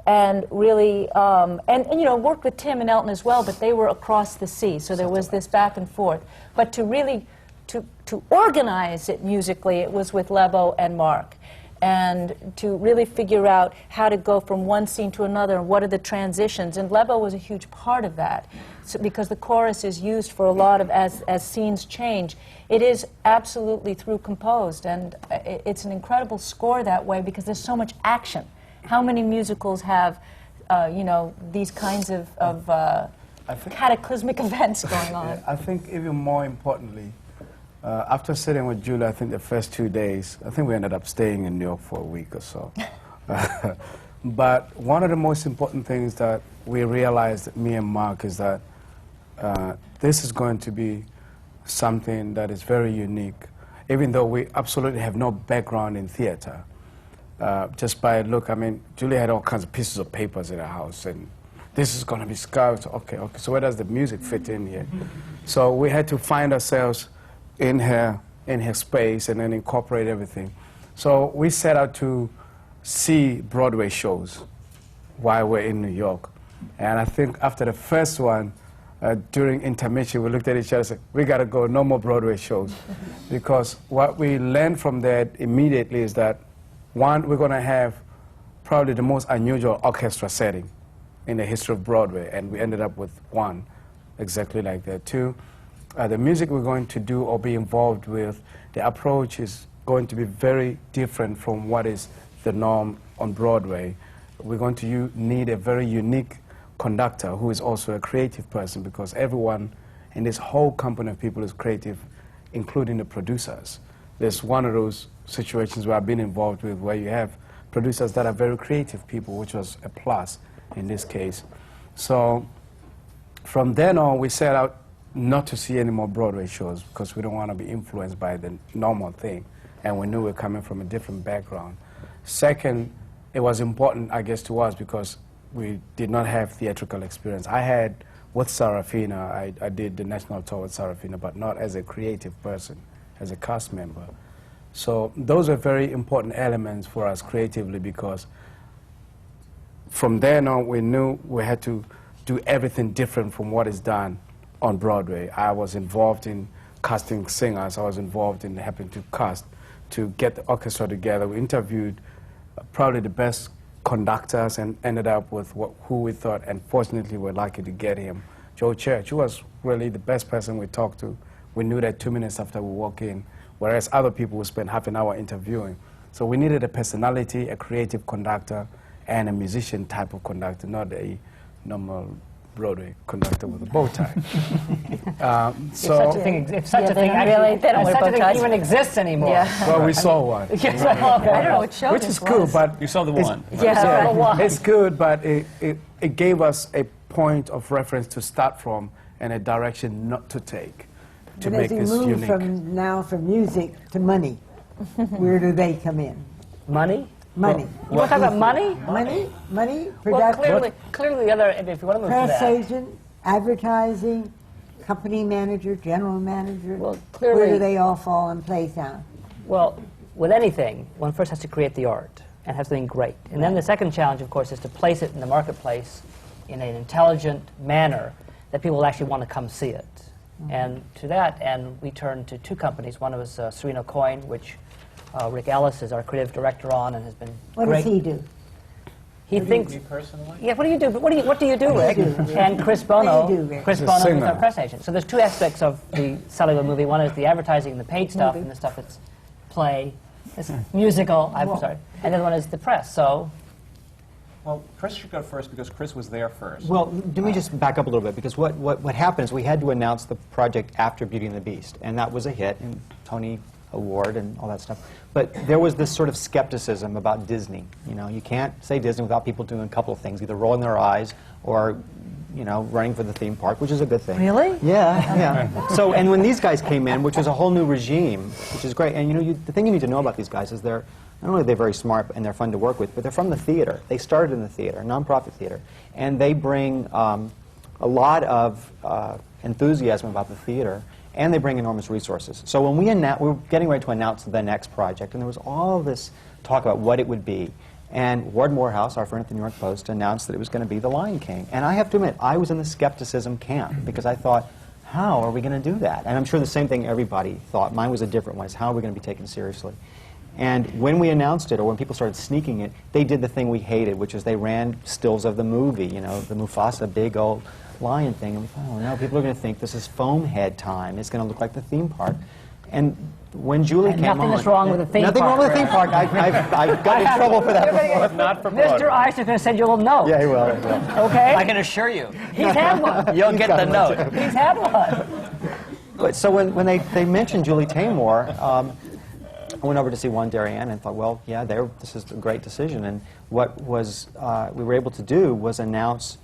and really, and you know, worked with Tim and Elton as well, but they were across the sea, so there was this back and forth. But to really, to organize it musically, it was with Lebo and Mark. And to really figure out how to go from one scene to another, and what are the transitions. And Lebo was a huge part of that, so, because the chorus is used for a lot of, as scenes change. It is absolutely through composed, and it's an incredible score that way, because there's so much action. How many musicals have, you know, these kinds of cataclysmic events going on? Yeah, I think even more importantly, after sitting with Julie, I think the first 2 days, I think we ended up staying in New York for a week or so. But one of the most important things that we realized, me and Mark, is that this is going to be something that is very unique, even though we absolutely have no background in theater. Just by look, I mean, Julie had all kinds of pieces of papers in her house, and this is going to be scout. Okay, so where does the music fit in here? So we had to find ourselves in her space and then incorporate everything. So we set out to see Broadway shows while we're in New York. And I think after the first one, during intermission, we looked at each other and said, we got to go, no more Broadway shows. Because what we learned from that immediately is that, one, we're going to have probably the most unusual orchestra setting in the history of Broadway, and we ended up with one exactly like that. Two, the music we're going to do or be involved with, the approach is going to be very different from what is the norm on Broadway. We're going to need a very unique conductor who is also a creative person, because everyone in this whole company of people is creative, including the producers. There's one of those situations where I've been involved with where you have producers that are very creative people, which was a plus in this case. So from then on, we set out not to see any more Broadway shows because we don't want to be influenced by the normal thing, and we knew we were coming from a different background. Second, it was important, I guess, to us because we did not have theatrical experience. I had with Sarafina, I did the national tour with Sarafina, but not as a creative person, as a cast member. So those are very important elements for us creatively, because from then on we knew we had to do everything different from what is done on Broadway. I was involved in casting singers. I was involved in helping to cast, to get the orchestra together. We interviewed probably the best conductors and ended up with who we thought, and fortunately we're lucky to get him, Joe Church, who was really the best person we talked to. We knew that 2 minutes after we walked in, whereas other people would spend half an hour interviewing. So we needed a personality, a creative conductor, and a musician type of conductor, not a normal Broadway conductor with a bow tie. If such a thing, if such Yeah, a thing, they don't wear such bow a thing ties. even exists anymore. Yeah. Well, we saw one. Yes, I don't know what show Which this is cool, was. but You saw the one. Yeah. it's good, but it gave us a point of reference to start from and a direction not to take to And make as we this move unique. from music to money, where do they come in? Money? Money. You want to talk about money? Money? Money? Well, Production? clearly the other, if you want to move to Press that. agent? Advertising? Company manager? General manager? Well, Where clearly- do they all fall in place now? Well, with anything, one first has to create the art and have something great. And then the second challenge, of course, is to place it in the marketplace in an intelligent manner that people will actually want to come see it. And to that end, we turned to two companies. One was Serena Coyne, which Rick Elice is our creative director on and has been What great. does he do? He thinks. Me personally? Yeah, what do you do? What do you do, Rick? do you do, Rick? And Chris What Boneau. do you do, Rick? Chris He's a Boneau is singer. our press agent. So there's two aspects of the selling of a movie. One is the advertising and the paid stuff, and the stuff that's play, it's musical. I'm sorry. And the other one is the press. So Well, Chris should go first because Chris was there first. Well, let me just back up a little bit, because what happened is we had to announce the project after Beauty and the Beast, and that was a hit, and Tony Award and all that stuff. But there was this sort of skepticism about Disney. You know, you can't say Disney without people doing a couple of things, either rolling their eyes or, you know, running for the theme park, which is a good thing. Really? Yeah, yeah. So, and when these guys came in, which was a whole new regime, which is great, and you know, the thing you need to know about these guys is they're, not only are they very smart and they're fun to work with, but they're from the theater. They started in the theater, nonprofit theater, and they bring a lot of enthusiasm about the theater, and they bring enormous resources. So when we were getting ready to announce the next project, and there was all this talk about what it would be, and Ward Morehouse, our friend at the New York Post, announced that it was going to be The Lion King. And I have to admit, I was in the skepticism camp, because I thought, how are we going to do that? And I'm sure the same thing everybody thought. Mine was a different one, is how are we going to be taken seriously? And when we announced it, or when people started sneaking it, they did the thing we hated, which is they ran stills of the movie, you know, the Mufasa big old lion thing. And we thought, oh no, people are going to think this is foam head time. It's going to look like the theme park. And when Julie came on... nothing is wrong with the theme nothing park. wrong with the theme park. I've gotten in trouble for that before. Not for Mr. Broadway. Ice is going to send you a little note. Yeah, he will. He will. Okay? I can assure you, He's had one. you'll get the note. He's had one. But so when they mentioned Julie Taymor, I went over to see Juan Darien and thought, well, yeah, this is a great decision. And what was we were able to do was announce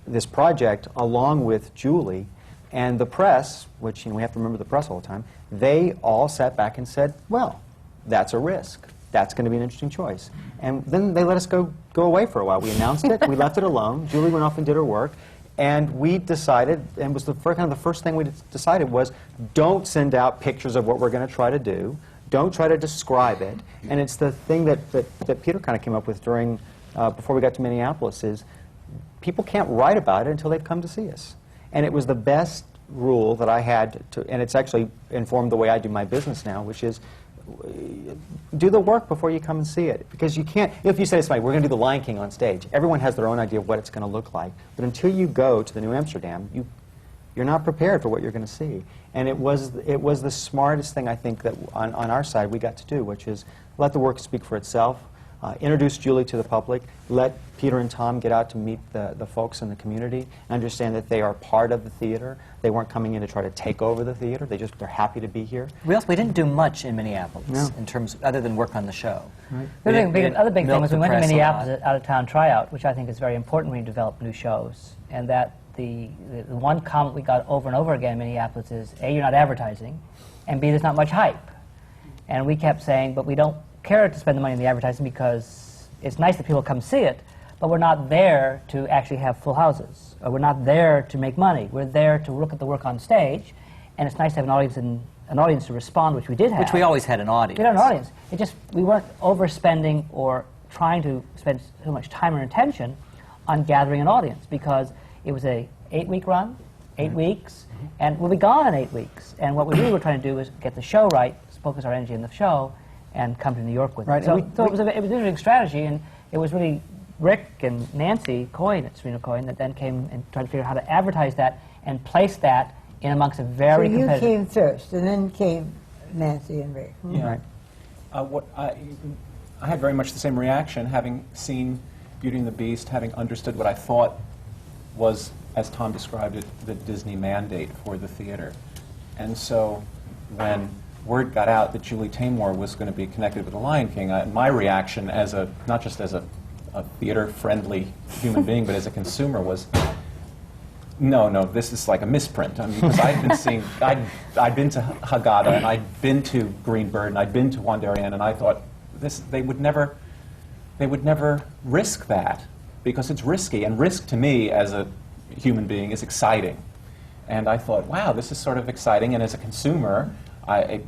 this project along with Julie, and the press, which, you know, we have to remember the press all the time, they all sat back and said, well, that's a risk. That's going to be an interesting choice. And then they let us go away for a while. We announced it, we left it alone. Julie went off and did her work. And we decided, and was the first thing we decided was, don't send out pictures of what we're going to try to do. Don't try to describe it. And it's the thing that Peter kind of came up with during, before we got to Minneapolis, is people can't write about it until they've come to see us. And it was the best rule that I had to, and it's actually informed the way I do my business now, which is do the work before you come and see it. Because you can't, if you say to somebody, we're going to do The Lion King on stage, everyone has their own idea of what it's going to look like. But until you go to the New Amsterdam, you're not prepared for what you're going to see. And it was the smartest thing, I think, that on our side we got to do, which is let the work speak for itself, introduce Julie to the public, let Peter and Tom get out to meet the folks in the community, understand that they are part of the theater. They weren't coming in to try to take over the theater. They're happy to be here. We didn't do much in Minneapolis No. in terms, other than work on the show. Right. The other big thing was we went to Minneapolis Minneapolis. at out-of-town tryout, which I think is very important when you develop new shows. And that the one comment we got over and over again in Minneapolis is, A, you're not advertising, and B, there's not much hype. And we kept saying, but we don't care to spend the money on the advertising because it's nice that people come see it, but we're not there to actually have full houses. Or we're not there to make money. We're there to look at the work on stage, and it's nice to have an audience to respond, which we did have. Which we always had an audience. We had an audience. It just, we weren't overspending or trying to spend so much time or attention on gathering an audience, because it was a 8-week run, 8 weeks, and we'll be gone in 8 weeks. And what we really were trying to do was get the show right, focus our energy on the show, and come to New York with Right, it. So, and it was an interesting strategy, and it was really Rick and Nancy Coyne at Serena Coyne that then came and tried to figure out how to advertise that and place that in amongst a very So you competitive... came first, and then came Nancy and Rick. Yeah. Right. I had very much the same reaction, having seen Beauty and the Beast, having understood what I thought was as Tom described it, the Disney mandate for the theater. And so when word got out that Julie Taymor was going to be connected with The Lion King, my reaction as a, not just as a theater-friendly human being, but as a consumer was, no, this is like a misprint. I mean, because I'd been seeing, I'd been to Haggadah, and I'd been to Greenbird, and I'd been to Juan Darien, and I thought, they would never risk that, because it's risky, and risk to me as a human being is exciting. And I thought, wow, this is sort of exciting, and as a consumer, I'm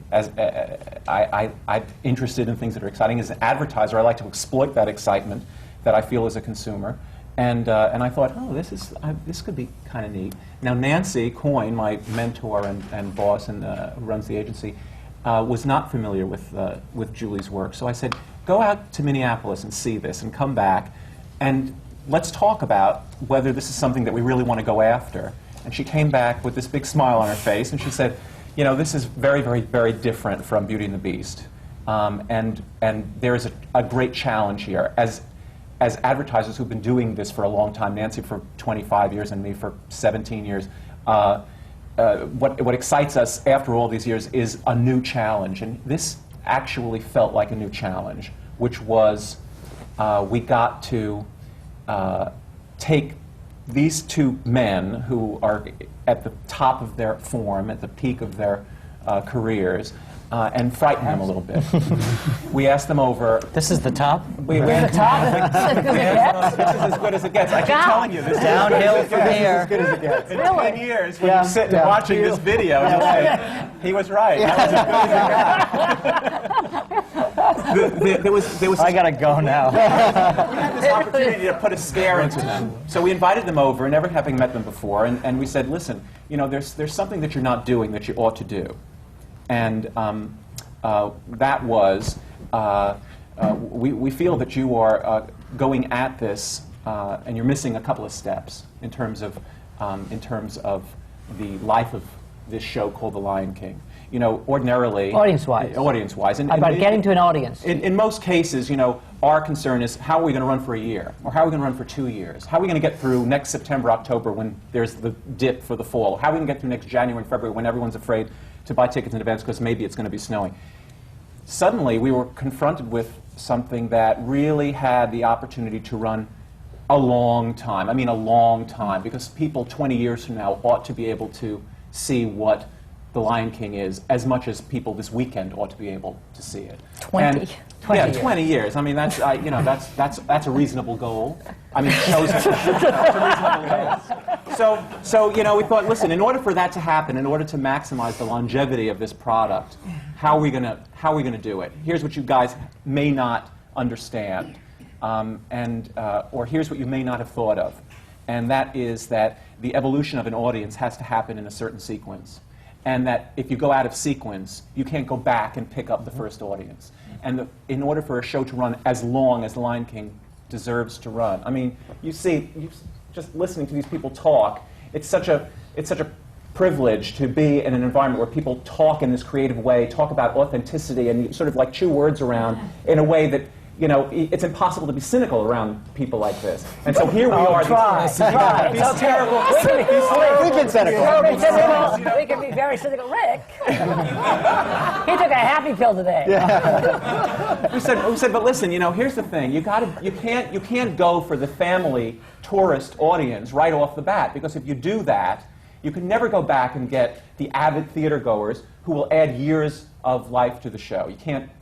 interested in things that are exciting. As an advertiser, I like to exploit that excitement that I feel as a consumer. And I thought, oh, this could be kind of neat. Now, Nancy Coyne, my mentor and boss and who runs the agency, was not familiar with Julie's work. So I said, go out to Minneapolis and see this and come back, and let's talk about whether this is something that we really want to go after. And she came back with this big smile on her face, and she said, you know, this is very, very, very different from Beauty and the Beast. And there is a great challenge here. As advertisers who've been doing this for a long time, Nancy for 25 years and me for 17 years, what excites us after all these years is a new challenge. And this actually felt like a new challenge, which was we got to take these two men who are at the top of their form, at the peak of their careers, and frighten them a little bit. We asked them over. This is the top? We're the top? This is as good as it gets. I keep telling you, this Downhill from here. This is as good as it gets. In 10 years, when you sit and watching this video, you'll say, he was right. That was as good as it got. There was I gotta go now. we had this opportunity to put a scare into them. So we invited them over, never having met them before, and we said, listen, you know, there's something that you're not doing that you ought to do. And that was, we feel that you are going at this, and you're missing a couple of steps in terms of the life of this show called The Lion King. You know, ordinarily... Audience-wise. Audience-wise. About getting to an audience. In most cases, you know, our concern is how are we going to run for a year? Or how are we going to run for 2 years? How are we going to get through next September, October when there's the dip for the fall? How are we going to get through next January and February when everyone's afraid to buy tickets in advance because maybe it's going to be snowing? Suddenly, we were confronted with something that really had the opportunity to run a long time. I mean, a long time, because people 20 years from now ought to be able to see what The Lion King is as much as people this weekend ought to be able to see it. 20 years. 20 years. I mean, that's you know, that's a reasonable goal. I mean, it shows it's a reasonable goal. So you know, we thought, listen, in order for that to happen, in order to maximize the longevity of this product, how are we gonna do it? Here's what you guys may not understand, or here's what you may not have thought of, and that is that the evolution of an audience has to happen in a certain sequence. And that if you go out of sequence, you can't go back and pick up the first audience. And in order for a show to run as long as The Lion King deserves to run, I mean, you see, just listening to these people talk, it's such a privilege to be in an environment where people talk in this creative way, talk about authenticity, and you sort of like chew words around in a way that, you know, it's impossible to be cynical around people like this. And so here we are. These terrible. We've been cynical. We can be very cynical. Rick, he took a happy pill today. we said, but listen, you know, here's the thing: you can't go for the family tourist audience right off the bat, because if you do that, you can never go back and get the avid theater goers who will add years of life to the show. You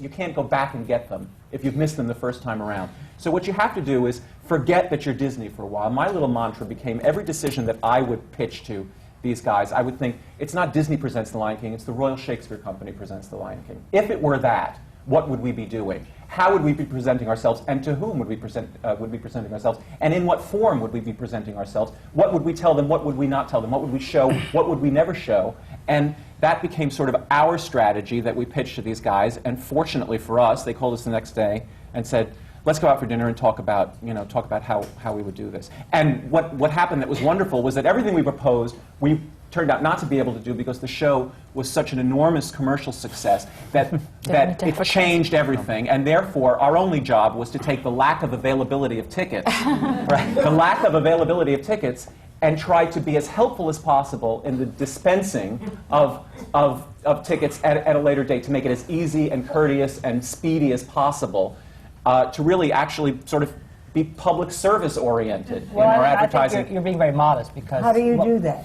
can't go back and get them if you've missed them the first time around. So what you have to do is forget that you're Disney for a while. My little mantra became every decision that I would pitch to these guys, I would think, it's not Disney presents The Lion King, it's the Royal Shakespeare Company presents The Lion King. If it were that, what would we be doing? How would we be presenting ourselves, and to whom would we be presenting ourselves, and in what form would we be presenting ourselves? What would we tell them? What would we not tell them? What would we show? What would we never show? And that became sort of our strategy that we pitched to these guys. And fortunately for us, they called us the next day and said, "Let's go out for dinner and talk about how we would do this." And what happened that was wonderful was that everything we proposed, we turned out not to be able to do because the show was such an enormous commercial success that it changed everything. And therefore, our only job was to take the lack of availability of tickets, the lack of availability of tickets, and tried to be as helpful as possible in the dispensing of tickets at a later date to make it as easy and courteous and speedy as possible, to really actually sort of be public service oriented Well, in our I advertising. think you're being very modest because... How do you do that?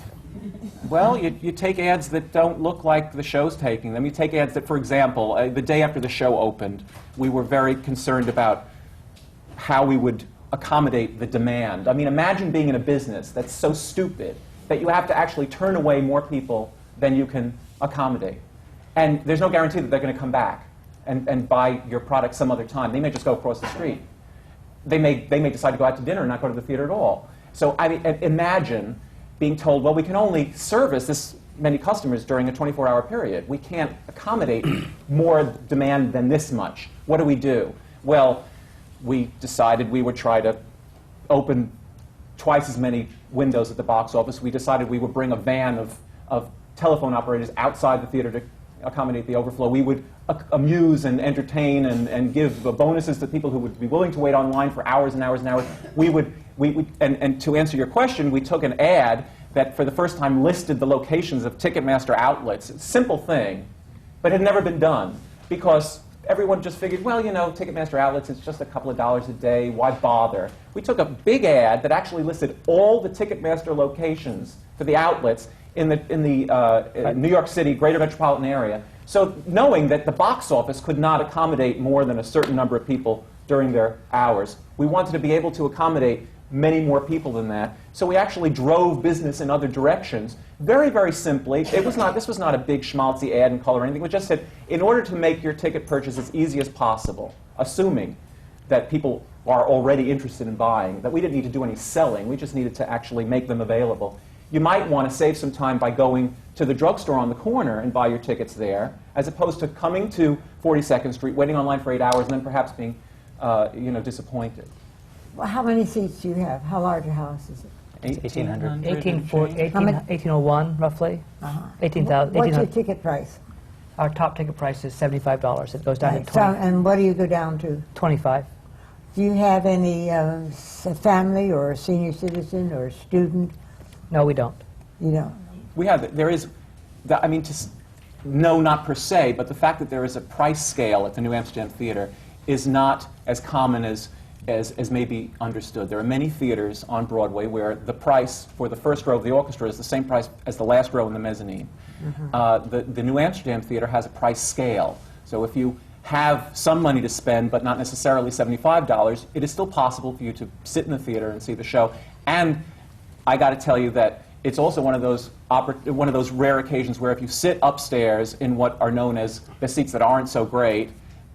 Well, you take ads that don't look like the show's taking them. You take ads that, for example, the day after the show opened, we were very concerned about how we would accommodate the demand. I mean, imagine being in a business that's so stupid that you have to actually turn away more people than you can accommodate. And there's no guarantee that they're going to come back and buy your product some other time. They may just go across the street. They may decide to go out to dinner and not go to the theater at all. So I mean, imagine being told, well, we can only service this many customers during a 24-hour period. We can't accommodate more demand than this much. What do we do? Well, we decided we would try to open twice as many windows at the box office. We decided we would bring a van of telephone operators outside the theater to accommodate the overflow. We would amuse and entertain and give bonuses to people who would be willing to wait online for hours and hours and hours. And to answer your question, we took an ad that for the first time listed the locations of Ticketmaster outlets. It's a simple thing, but it had never been done because everyone just figured, well, you know, Ticketmaster outlets, it's just a couple of dollars a day, why bother? We took a big ad that actually listed all the Ticketmaster locations for the outlets in the New York City greater metropolitan area. So knowing that the box office could not accommodate more than a certain number of people during their hours, we wanted to be able to accommodate many more people than that. So we actually drove business in other directions. Very, very simply, this was not a big schmaltzy ad in color or anything. We just said, in order to make your ticket purchase as easy as possible, assuming that people are already interested in buying, that we didn't need to do any selling, we just needed to actually make them available. You might want to save some time by going to the drugstore on the corner and buy your tickets there, as opposed to coming to 42nd Street, waiting online for 8 hours, and then perhaps being disappointed. Well, how many seats do you have? How large a house is it? 1,800. 1801, roughly. 18,000. What's your ticket price? Our top ticket price is $75. It goes down to And what do you go down to? 25. Do you have any family or senior citizen or student? No, we don't. You don't? No, not per se, but the fact that there is a price scale at the New Amsterdam Theater is not as common as may be understood. There are many theaters on Broadway where the price for the first row of the orchestra is the same price as the last row in the mezzanine. Mm-hmm. The New Amsterdam Theater has a price scale. So if you have some money to spend, but not necessarily $75, it is still possible for you to sit in the theater and see the show. And I got to tell you that it's also one of those rare occasions where if you sit upstairs in what are known as the seats that aren't so great,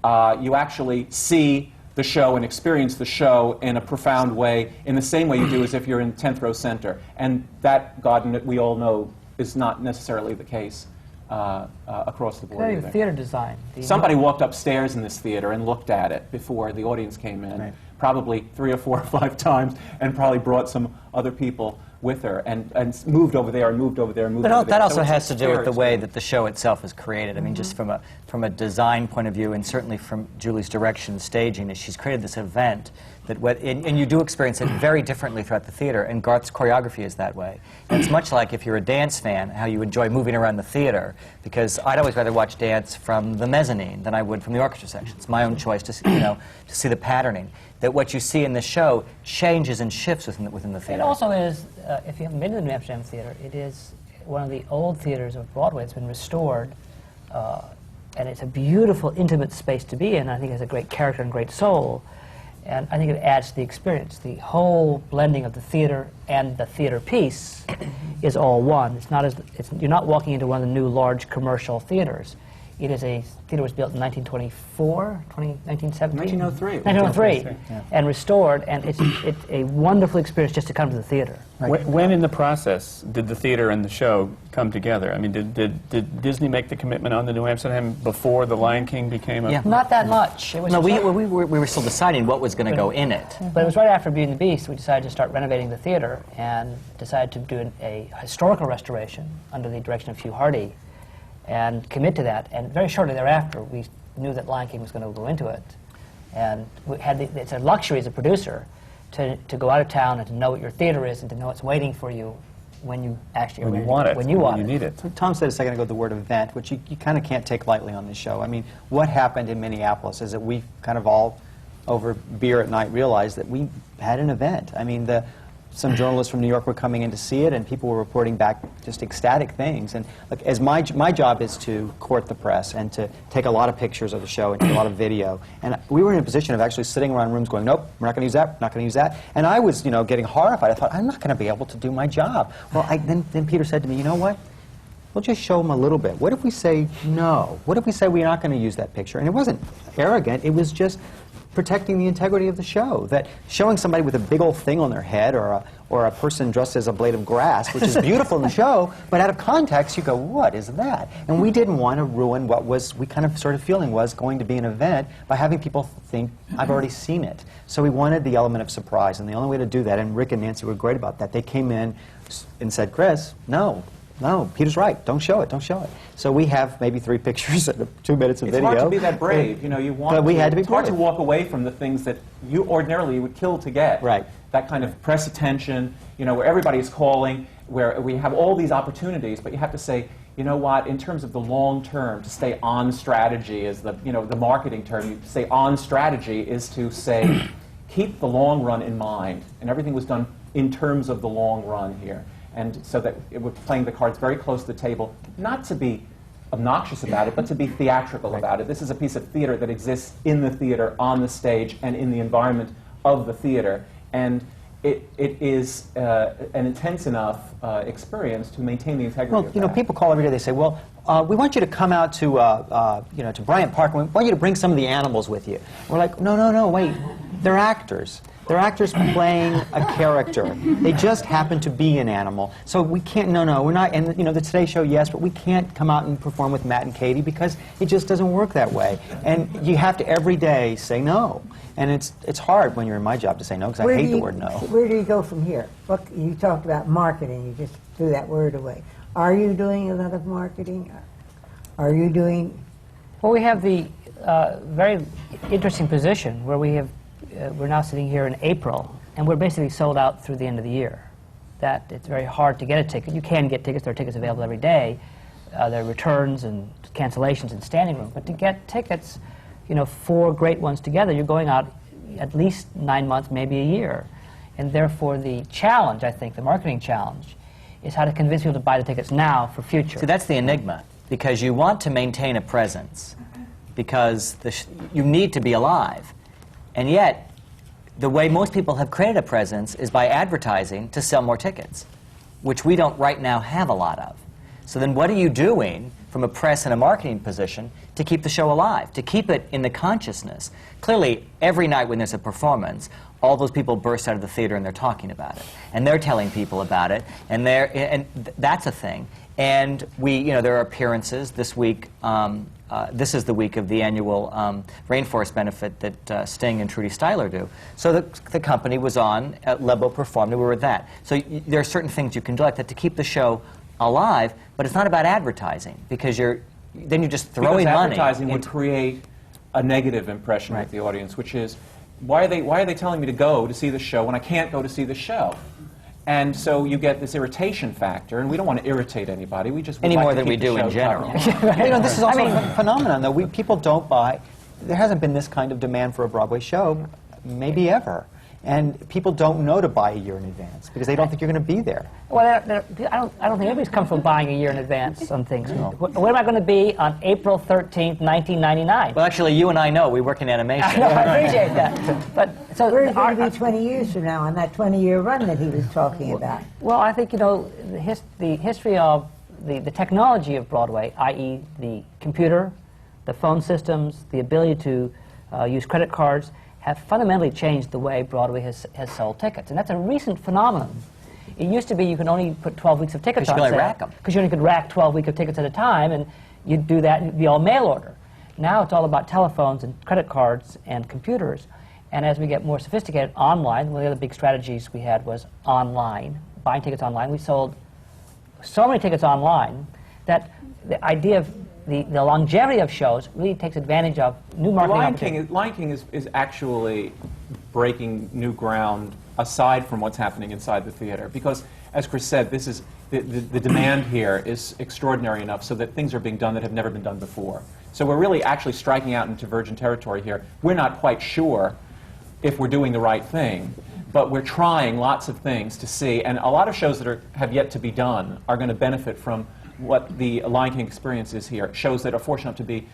you actually see the show and experience the show in a profound way, in the same way you do as if you're in 10th row center. And that, God, we all know, is not necessarily the case across the board. Not even theater design. Somebody walked upstairs in this theater and looked at it before the audience came in, Right. probably 3 or 4 or 5 times, and probably brought some other people with her, and moved over there and moved over there and moved over there. But that also So it's has to do with the way experience. that the show itself is created. I mean, just from a design point of view, and certainly from Julie's direction, staging, is she's created this event that, and you do experience it very differently throughout the theater, and Garth's choreography is that way. And it's much like if you're a dance fan, how you enjoy moving around the theater, because I'd always rather watch dance from the mezzanine than I would from the orchestra section. It's my own choice to see the patterning. That what you see in the show changes and shifts within the theater. It also is, if you haven't been to the New Amsterdam Theater, it is one of the old theaters of Broadway. It's been restored, and it's a beautiful, intimate space to be in. I think it has a great character and great soul, and I think it adds to the experience. The whole blending of the theater and the theater piece is all one. It's not you're not walking into one of the new large commercial theaters. It is a theater was built in 1924, 1917? 1903. 1903, yeah. And restored, and it's a wonderful experience just to come to the theater. Right. When in the process did the theater and the show come together? I mean, did Disney make the commitment on the New Amsterdam before The Lion King became a... Yeah. Not that much. It was No, we were still deciding what was going to go in it. But it was right after Beauty and the Beast we decided to start renovating the theater and decided to do a historical restoration under the direction of Hugh Hardy and commit to that. And very shortly thereafter, we knew that Lion King was going to go into it. And we had it's a luxury as a producer to go out of town and to know what your theater is and to know it's waiting for you when you actually When are you ready, want it. when you want you it. need it. Tom said a second ago the word event, which you kind of can't take lightly on this show. I mean, what happened in Minneapolis is that we kind of all, over beer at night, realized that we had an event. I mean, some journalists from New York were coming in to see it, and people were reporting back just ecstatic things. And look, as my job is to court the press and to take a lot of pictures of the show and take a lot of video. And we were in a position of actually sitting around rooms going, nope, we're not going to use that, we're not going to use that. And I was, getting horrified. I thought, I'm not going to be able to do my job. Well, then Peter said to me, you know what? We'll just show them a little bit. What if we say no? What if we say we're not going to use that picture? And it wasn't arrogant. It was just protecting the integrity of the show. That showing somebody with a big old thing on their head or a person dressed as a blade of grass, which is beautiful in the show, but out of context you go, what is that? And we didn't want to ruin what we kind of sort of feeling was going to be an event by having people think, I've already seen it. So we wanted the element of surprise, and the only way to do that, and Rick and Nancy were great about that, they came in and said, Chris, no, Peter's right. Don't show it. Don't show it. So we have maybe 3 pictures and 2 minutes of video. It's hard to be that brave. You want. But we had to be It's hard to brave. walk away from the things that you ordinarily would kill to get. Right. That kind of press attention. Where everybody's calling, where we have all these opportunities, but you have to say, you know what? In terms of the long term, to stay on strategy is the marketing term. You say on strategy is to say, keep the long run in mind, and everything was done in terms of the long run here. And so that it was playing the cards very close to the table, not to be obnoxious about it, but to be theatrical about it. This is a piece of theater that exists in the theater, on the stage, and in the environment of the theater. And it is an intense enough experience to maintain the integrity of that. People call every day, they say, well, we want you to come out to, to Bryant Park, and we want you to bring some of the animals with you. We're like, no, wait, they're actors. They're actors playing a character. They just happen to be an animal. So we can't, we're not, and the Today Show, yes, but we can't come out and perform with Matt and Katie because it just doesn't work that way. And you have to every day say no. And it's hard when you're in my job to say no because I hate the word no. Where do you go from here? Look, you talked about marketing. You just threw that word away. Are you doing a lot of marketing? Are you doing... Well, we have the very interesting position where we're now sitting here in April, and we're basically sold out through the end of the year. That it's very hard to get a ticket. You can get tickets. There are tickets available every day. There are returns and cancellations and standing room. But to get tickets, 4 great ones together, you're going out at least 9 months, maybe a year. And therefore, the challenge, I think, the marketing challenge, is how to convince people to buy the tickets now for future. So that's the enigma, because you want to maintain a presence, because you need to be alive. And yet, the way most people have created a presence is by advertising to sell more tickets, which we don't right now have a lot of. So then what are you doing from a press and a marketing position to keep the show alive, to keep it in the consciousness? Clearly, every night when there's a performance, all those people burst out of the theater and they're talking about it. And they're telling people about it, and that's a thing. And there are appearances this week. This is the week of the annual rainforest benefit that Sting and Trudy Styler do. So the company was on, Lebo performed, and we were at that. So there are certain things you can do like that to keep the show alive, but it's not about advertising, because then you're just throwing money. Advertising would create a negative impression with the audience, which is, why are they telling me to go to see the show when I can't go to see the show? And so you get this irritation factor, and we don't want to irritate anybody. We just any more than we do in general. This is also a phenomenon, though. People don't buy. There hasn't been this kind of demand for a Broadway show, maybe ever. And people don't know to buy a year in advance because they don't think you're going to be there. Well, I don't think anybody's come from buying a year in advance on things. No. Where am I going to be on April 13th, 1999? Well, actually, you and I know. We work in animation. I appreciate that. But so where's going to be 20 years from now on that 20-year run that he was talking about? Well, I think, the history of the technology of Broadway, i.e. the computer, the phone systems, the ability to use credit cards, have fundamentally changed the way Broadway has sold tickets. And that's a recent phenomenon. It used to be you could only put 12 weeks of tickets on sale. Because you could only rack them. Because you only could rack 12 weeks of tickets at a time, and you'd do that, and it'd be all mail order. Now it's all about telephones and credit cards and computers. And as we get more sophisticated online, one of the other big strategies we had was online, buying tickets online. We sold so many tickets online that the idea of the longevity of shows really takes advantage of new marketing opportunities. Lion King is actually breaking new ground aside from what's happening inside the theater. Because, as Chris said, this is the demand here is extraordinary enough so that things are being done that have never been done before. So we're really actually striking out into virgin territory here. We're not quite sure if we're doing the right thing, but we're trying lots of things to see, and a lot of shows that have yet to be done are going to benefit from what the Lion King experience is here. Shows that are fortunate enough to be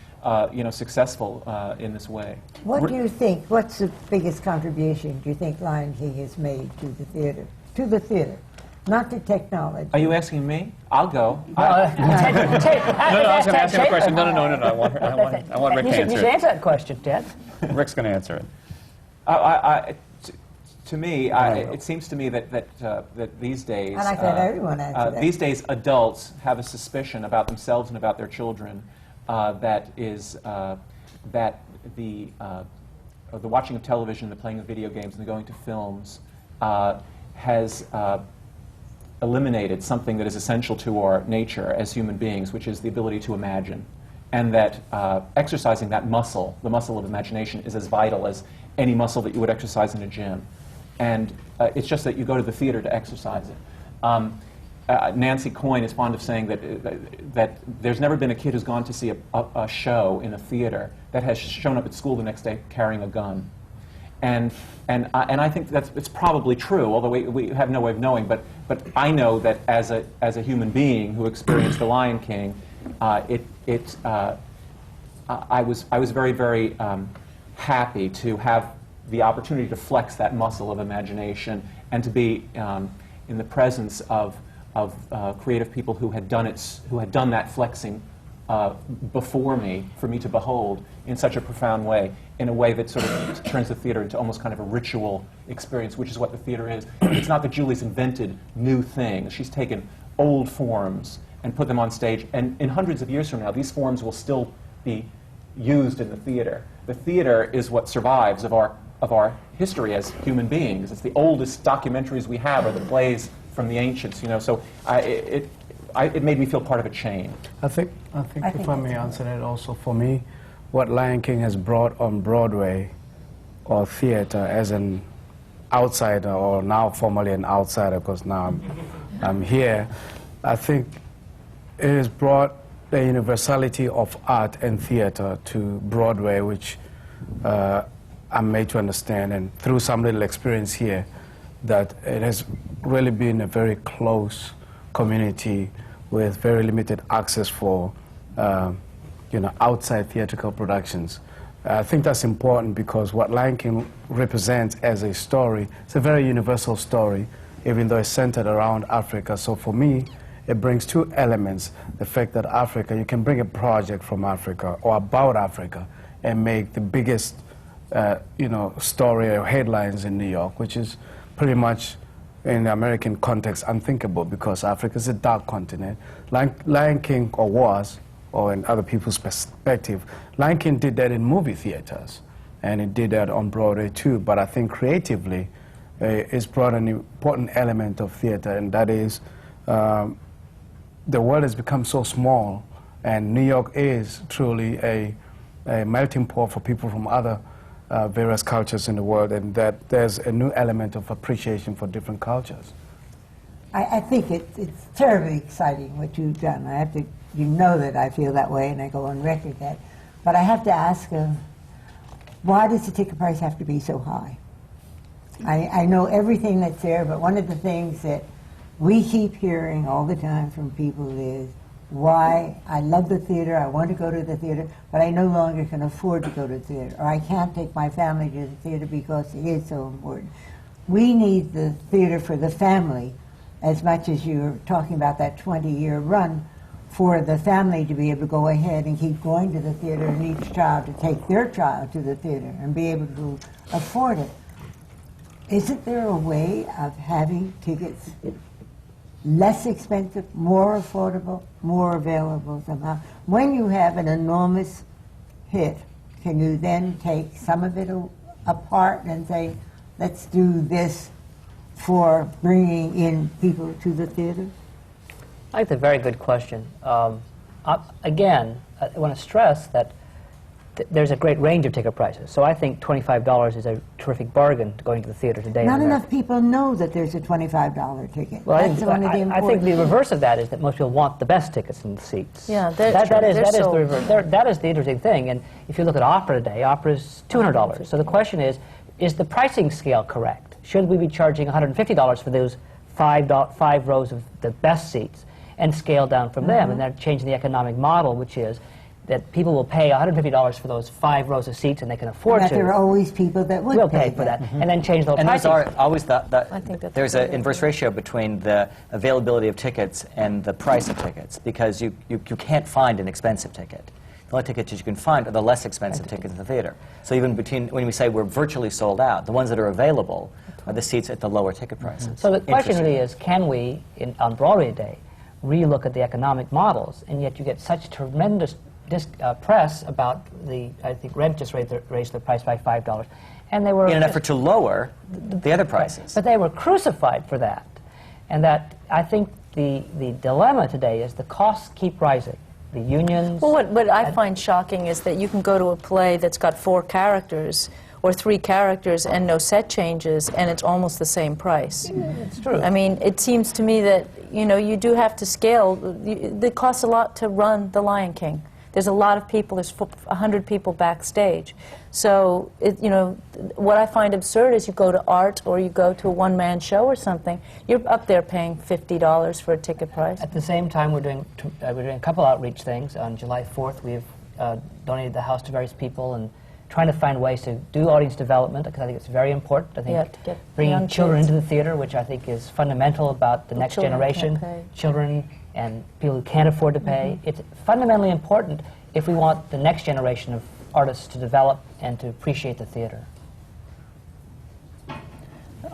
successful in this way. What do you think, what's the biggest contribution do you think Lion King has made to the theater? To the theater, not to technology. Are you asking me? I'll go. No, I was going to ask him a question. No. I want Rick to answer it. You should answer that question, Ted. Rick's going to answer it. To me, it seems to me that these days, I like that everyone answer that. These days, adults have a suspicion about themselves and about their children that the watching of television, the playing of video games, and the going to films has eliminated something that is essential to our nature as human beings, which is the ability to imagine, and that exercising that muscle, the muscle of imagination, is as vital as any muscle that you would exercise in a gym. And it's just that you go to the theater to exercise it. Nancy Coyne is fond of saying that there's never been a kid who's gone to see a show in a theater that has shown up at school the next day carrying a gun. And I think it's probably true, although we have no way of knowing. But I know that as a human being who experienced The Lion King, I was very, very happy to have the opportunity to flex that muscle of imagination and to be in the presence of creative people who had done that flexing before me, for me to behold in such a profound way, in a way that sort of turns the theater into almost kind of a ritual experience, which is what the theater is. It's not that Julie's invented new things. She's taken old forms and put them on stage, and in hundreds of years from now, these forms will still be used in the theater. The theater is what survives of our history as human beings. It's the oldest documentaries we have are the plays from the ancients, so it made me feel part of a chain. I think if I may answer that also, for me, what Lion King has brought on Broadway or theater as an outsider, or now formerly an outsider because now I'm here, I think it has brought the universality of art and theater to Broadway, which I'm made to understand, and through some little experience here, that it has really been a very close community with very limited access for outside theatrical productions. I think that's important because what Lion King represents as a story, it's a very universal story, even though it's centered around Africa. So for me, it brings two elements. The fact that Africa, you can bring a project from Africa or about Africa and make the biggest story or headlines in New York, which is pretty much in the American context unthinkable because Africa is a dark continent. Lion King, or in other people's perspective, Lion King did that in movie theaters, and it did that on Broadway too. But I think creatively, it's brought an important element of theater, and that is the world has become so small, and New York is truly a melting pot for people from other various cultures in the world, and that there's a new element of appreciation for different cultures. I think it's terribly exciting what you've done. You know that I feel that way, and I go on record that. But I have to ask, why does the ticket price have to be so high? I know everything that's there, but one of the things that we keep hearing all the time from people is, why I love the theater, I want to go to the theater, but I no longer can afford to go to the theater, or I can't take my family to the theater because it is so important. We need the theater for the family as much as you're talking about that 20-year run, for the family to be able to go ahead and keep going to the theater, and each child to take their child to the theater and be able to afford it. Isn't there a way of having tickets less expensive, more affordable, more available somehow? When you have an enormous hit, can you then take some of it apart and say, let's do this for bringing in people to the theater? I think that's a very good question. Again, I want to stress that there's a great range of ticket prices. So I think $25 is a terrific bargain to going to the theater today. Not enough people know that there's a $25 ticket. Well, That's one of the I think the important- reverse of that is that most people want the best tickets in the seats. Yeah, that's that, true. that is They're that is the sold. reverse. That is the interesting thing. And if you look at opera today, opera is $200. So the question is the pricing scale correct? Should we be charging $150 for those five rows of the best seats and scale down from them? And then changing the economic model, which is that people will pay $150 for those 5 rows of seats and they can afford that to. there are always people that would Will pay for that, and then change the And pricing. there's always I think that's there's a an good inverse idea. ratio between the availability of tickets and the price of tickets, because you can't find an expensive ticket. The only tickets you can find are the less expensive tickets in the theater. So even when we say we're virtually sold out, the ones that are available are the seats at the lower ticket prices. So the question Interesting. really is, can we, on Broadway today, re-look at the economic models, and yet you get such tremendous press about I think Rent just raised the price by $5, and they were in an effort to lower the other prices. but they were crucified for that, and that I think the dilemma today is the costs keep rising. The unions. Well, what I find shocking is that you can go to a play that's got 4 characters or 3 characters and no set changes, and it's almost the same price. It's true. I mean, it seems to me that, you know, you do have to scale. It costs a lot to run The Lion King. There's a lot of people. There's 100 people backstage. So, you know, what I find absurd is you go to art or you go to a one-man show or something, you're up there paying $50 for a ticket price. At the same time, we're doing a couple outreach things. On July 4th, we've donated the house to various people and trying to find ways to do audience development, because I think it's very important. I think Yeah, to get bringing young children kids. into the theater, which I think is fundamental about the next children generation, can't pay. children and people who can't afford to pay. It's fundamentally important if we want the next generation of artists to develop and to appreciate the theater.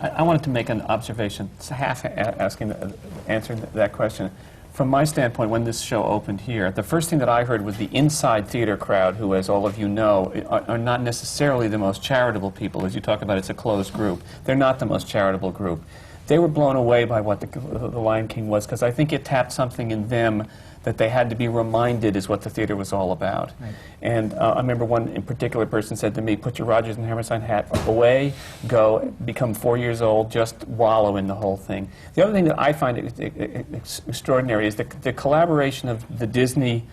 I wanted to make an observation, it's answering that question. From my standpoint, when this show opened here, the first thing that I heard was the inside theater crowd, who, as all of you know, are not necessarily the most charitable people. As you talk about, it's a closed group. They're not the most charitable group. They were blown away by what the Lion King was, because I think it tapped something in them that they had to be reminded is what the theater was all about. Right. And I remember one in particular person said to me, put your Rodgers and Hammerstein hat away, go, become 4 years old, just wallow in the whole thing. The other thing that I find extraordinary is the collaboration of the Disney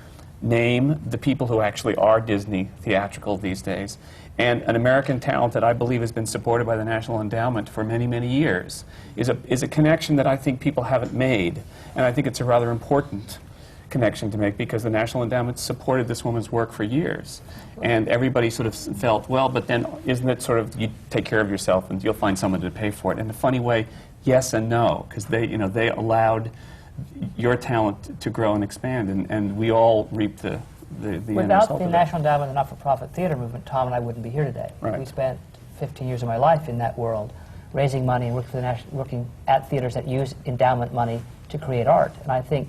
name, the people who actually are Disney theatrical these days, and an American talent that I believe has been supported by the National Endowment for many, many years, is a connection that I think people haven't made. And I think it's a rather important connection to make, because the National Endowment supported this woman's work for years. And everybody sort of felt, well, but then isn't it sort of, you take care of yourself and you'll find someone to pay for it. In a funny way, yes and no, because they allowed your talent to grow and expand, and we all reap the end Without result the of National Endowment and not-for-profit theater movement, Tom and I wouldn't be here today. Right. We spent 15 years of my life in that world, raising money and working at theaters that use endowment money to create art. And I think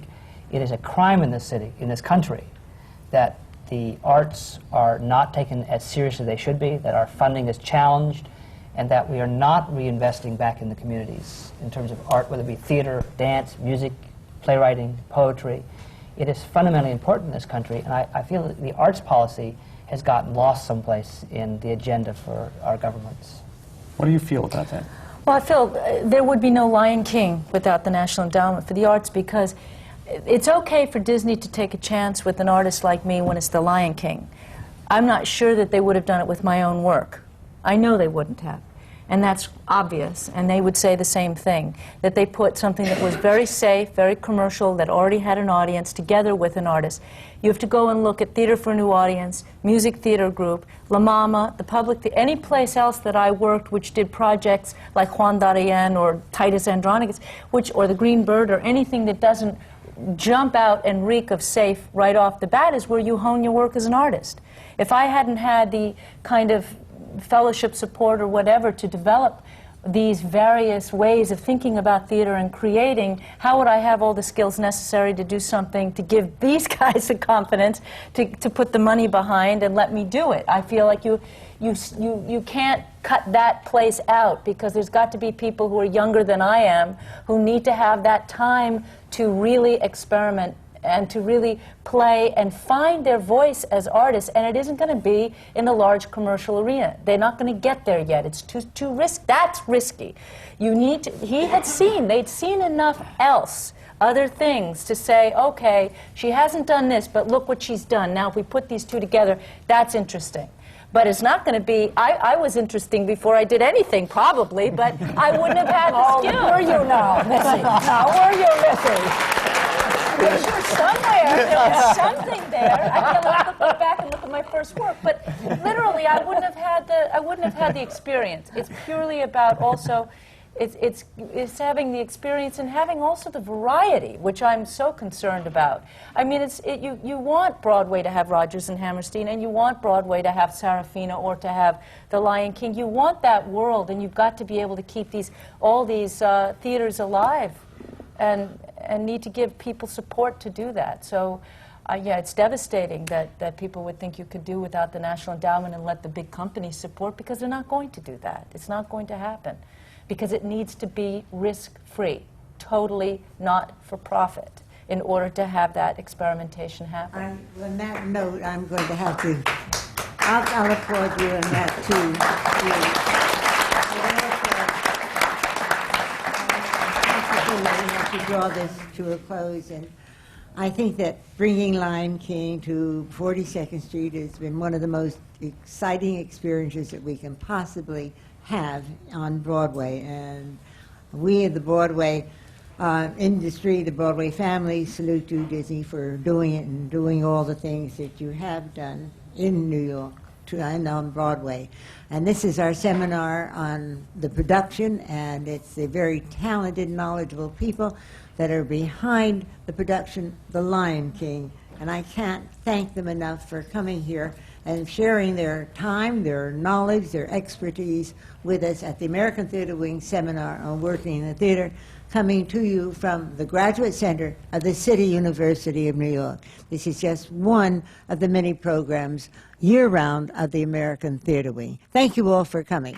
it is a crime in this city, in this country, that the arts are not taken as seriously as they should be, that our funding is challenged, and that we are not reinvesting back in the communities in terms of art, whether it be theater, dance, music, playwriting, poetry. It is fundamentally important in this country, and I feel that the arts policy has gotten lost someplace in the agenda for our governments. What do you feel about that? Well, I feel there would be no Lion King without the National Endowment for the Arts, because it's okay for Disney to take a chance with an artist like me when it's the Lion King. I'm not sure that they would have done it with my own work. I know they wouldn't have. And that's obvious. And they would say the same thing, that they put something that was very safe, very commercial, that already had an audience, together with an artist. You have to go and look at Theater for a New Audience, Music Theater Group, La Mama, the Public, any place else that I worked which did projects like Juan Darien or Titus Andronicus, or the Green Bird, or anything that doesn't jump out and reek of safe right off the bat, is where you hone your work as an artist. If I hadn't had the kind of fellowship support or whatever to develop these various ways of thinking about theater and creating, how would I have all the skills necessary to do something, to give these guys the confidence to put the money behind and let me do it? I feel like you can't cut that place out, because there's got to be people who are younger than I am who need to have that time to really experiment and to really play and find their voice as artists, and it isn't going to be in a large commercial arena. They're not going to get there yet. It's too risky. That's risky. You need to, they'd seen enough else, other things, to say, okay, she hasn't done this, but look what she's done. Now if we put these two together, that's interesting. But it's not going to be, I was interesting before I did anything, probably, but I wouldn't have had the skill. Were you now, Missy? Now, were you, Missy? I'm sure somewhere there was something there. I can look back and look at my first work, but literally I wouldn't have had the experience. It's purely about also, it's having the experience and having also the variety, which I'm so concerned about. I mean, you want Broadway to have Rodgers and Hammerstein, and you want Broadway to have Sarafina or to have The Lion King. You want that world, and you've got to be able to keep all these theaters alive, and need to give people support to do that. So, yeah, it's devastating that people would think you could do without the National Endowment and let the big companies support, because they're not going to do that. It's not going to happen. Because it needs to be risk-free, totally not for profit, in order to have that experimentation happen. On that note, I'm going to have to, I'll applaud you on that too. We have to draw this to a close, and I think that bringing Lion King to 42nd Street has been one of the most exciting experiences that we can possibly have on Broadway, and we in the Broadway industry, the Broadway family, salute you, Disney, for doing it and doing all the things that you have done in New York and on Broadway. And this is our seminar on the production, and it's the very talented, knowledgeable people that are behind the production, The Lion King, and I can't thank them enough for coming here and sharing their time, their knowledge, their expertise with us at the American Theater Wing Seminar on Working in the Theater, coming to you from the Graduate Center of the City University of New York. This is just one of the many programs year-round of the American Theater Wing. Thank you all for coming.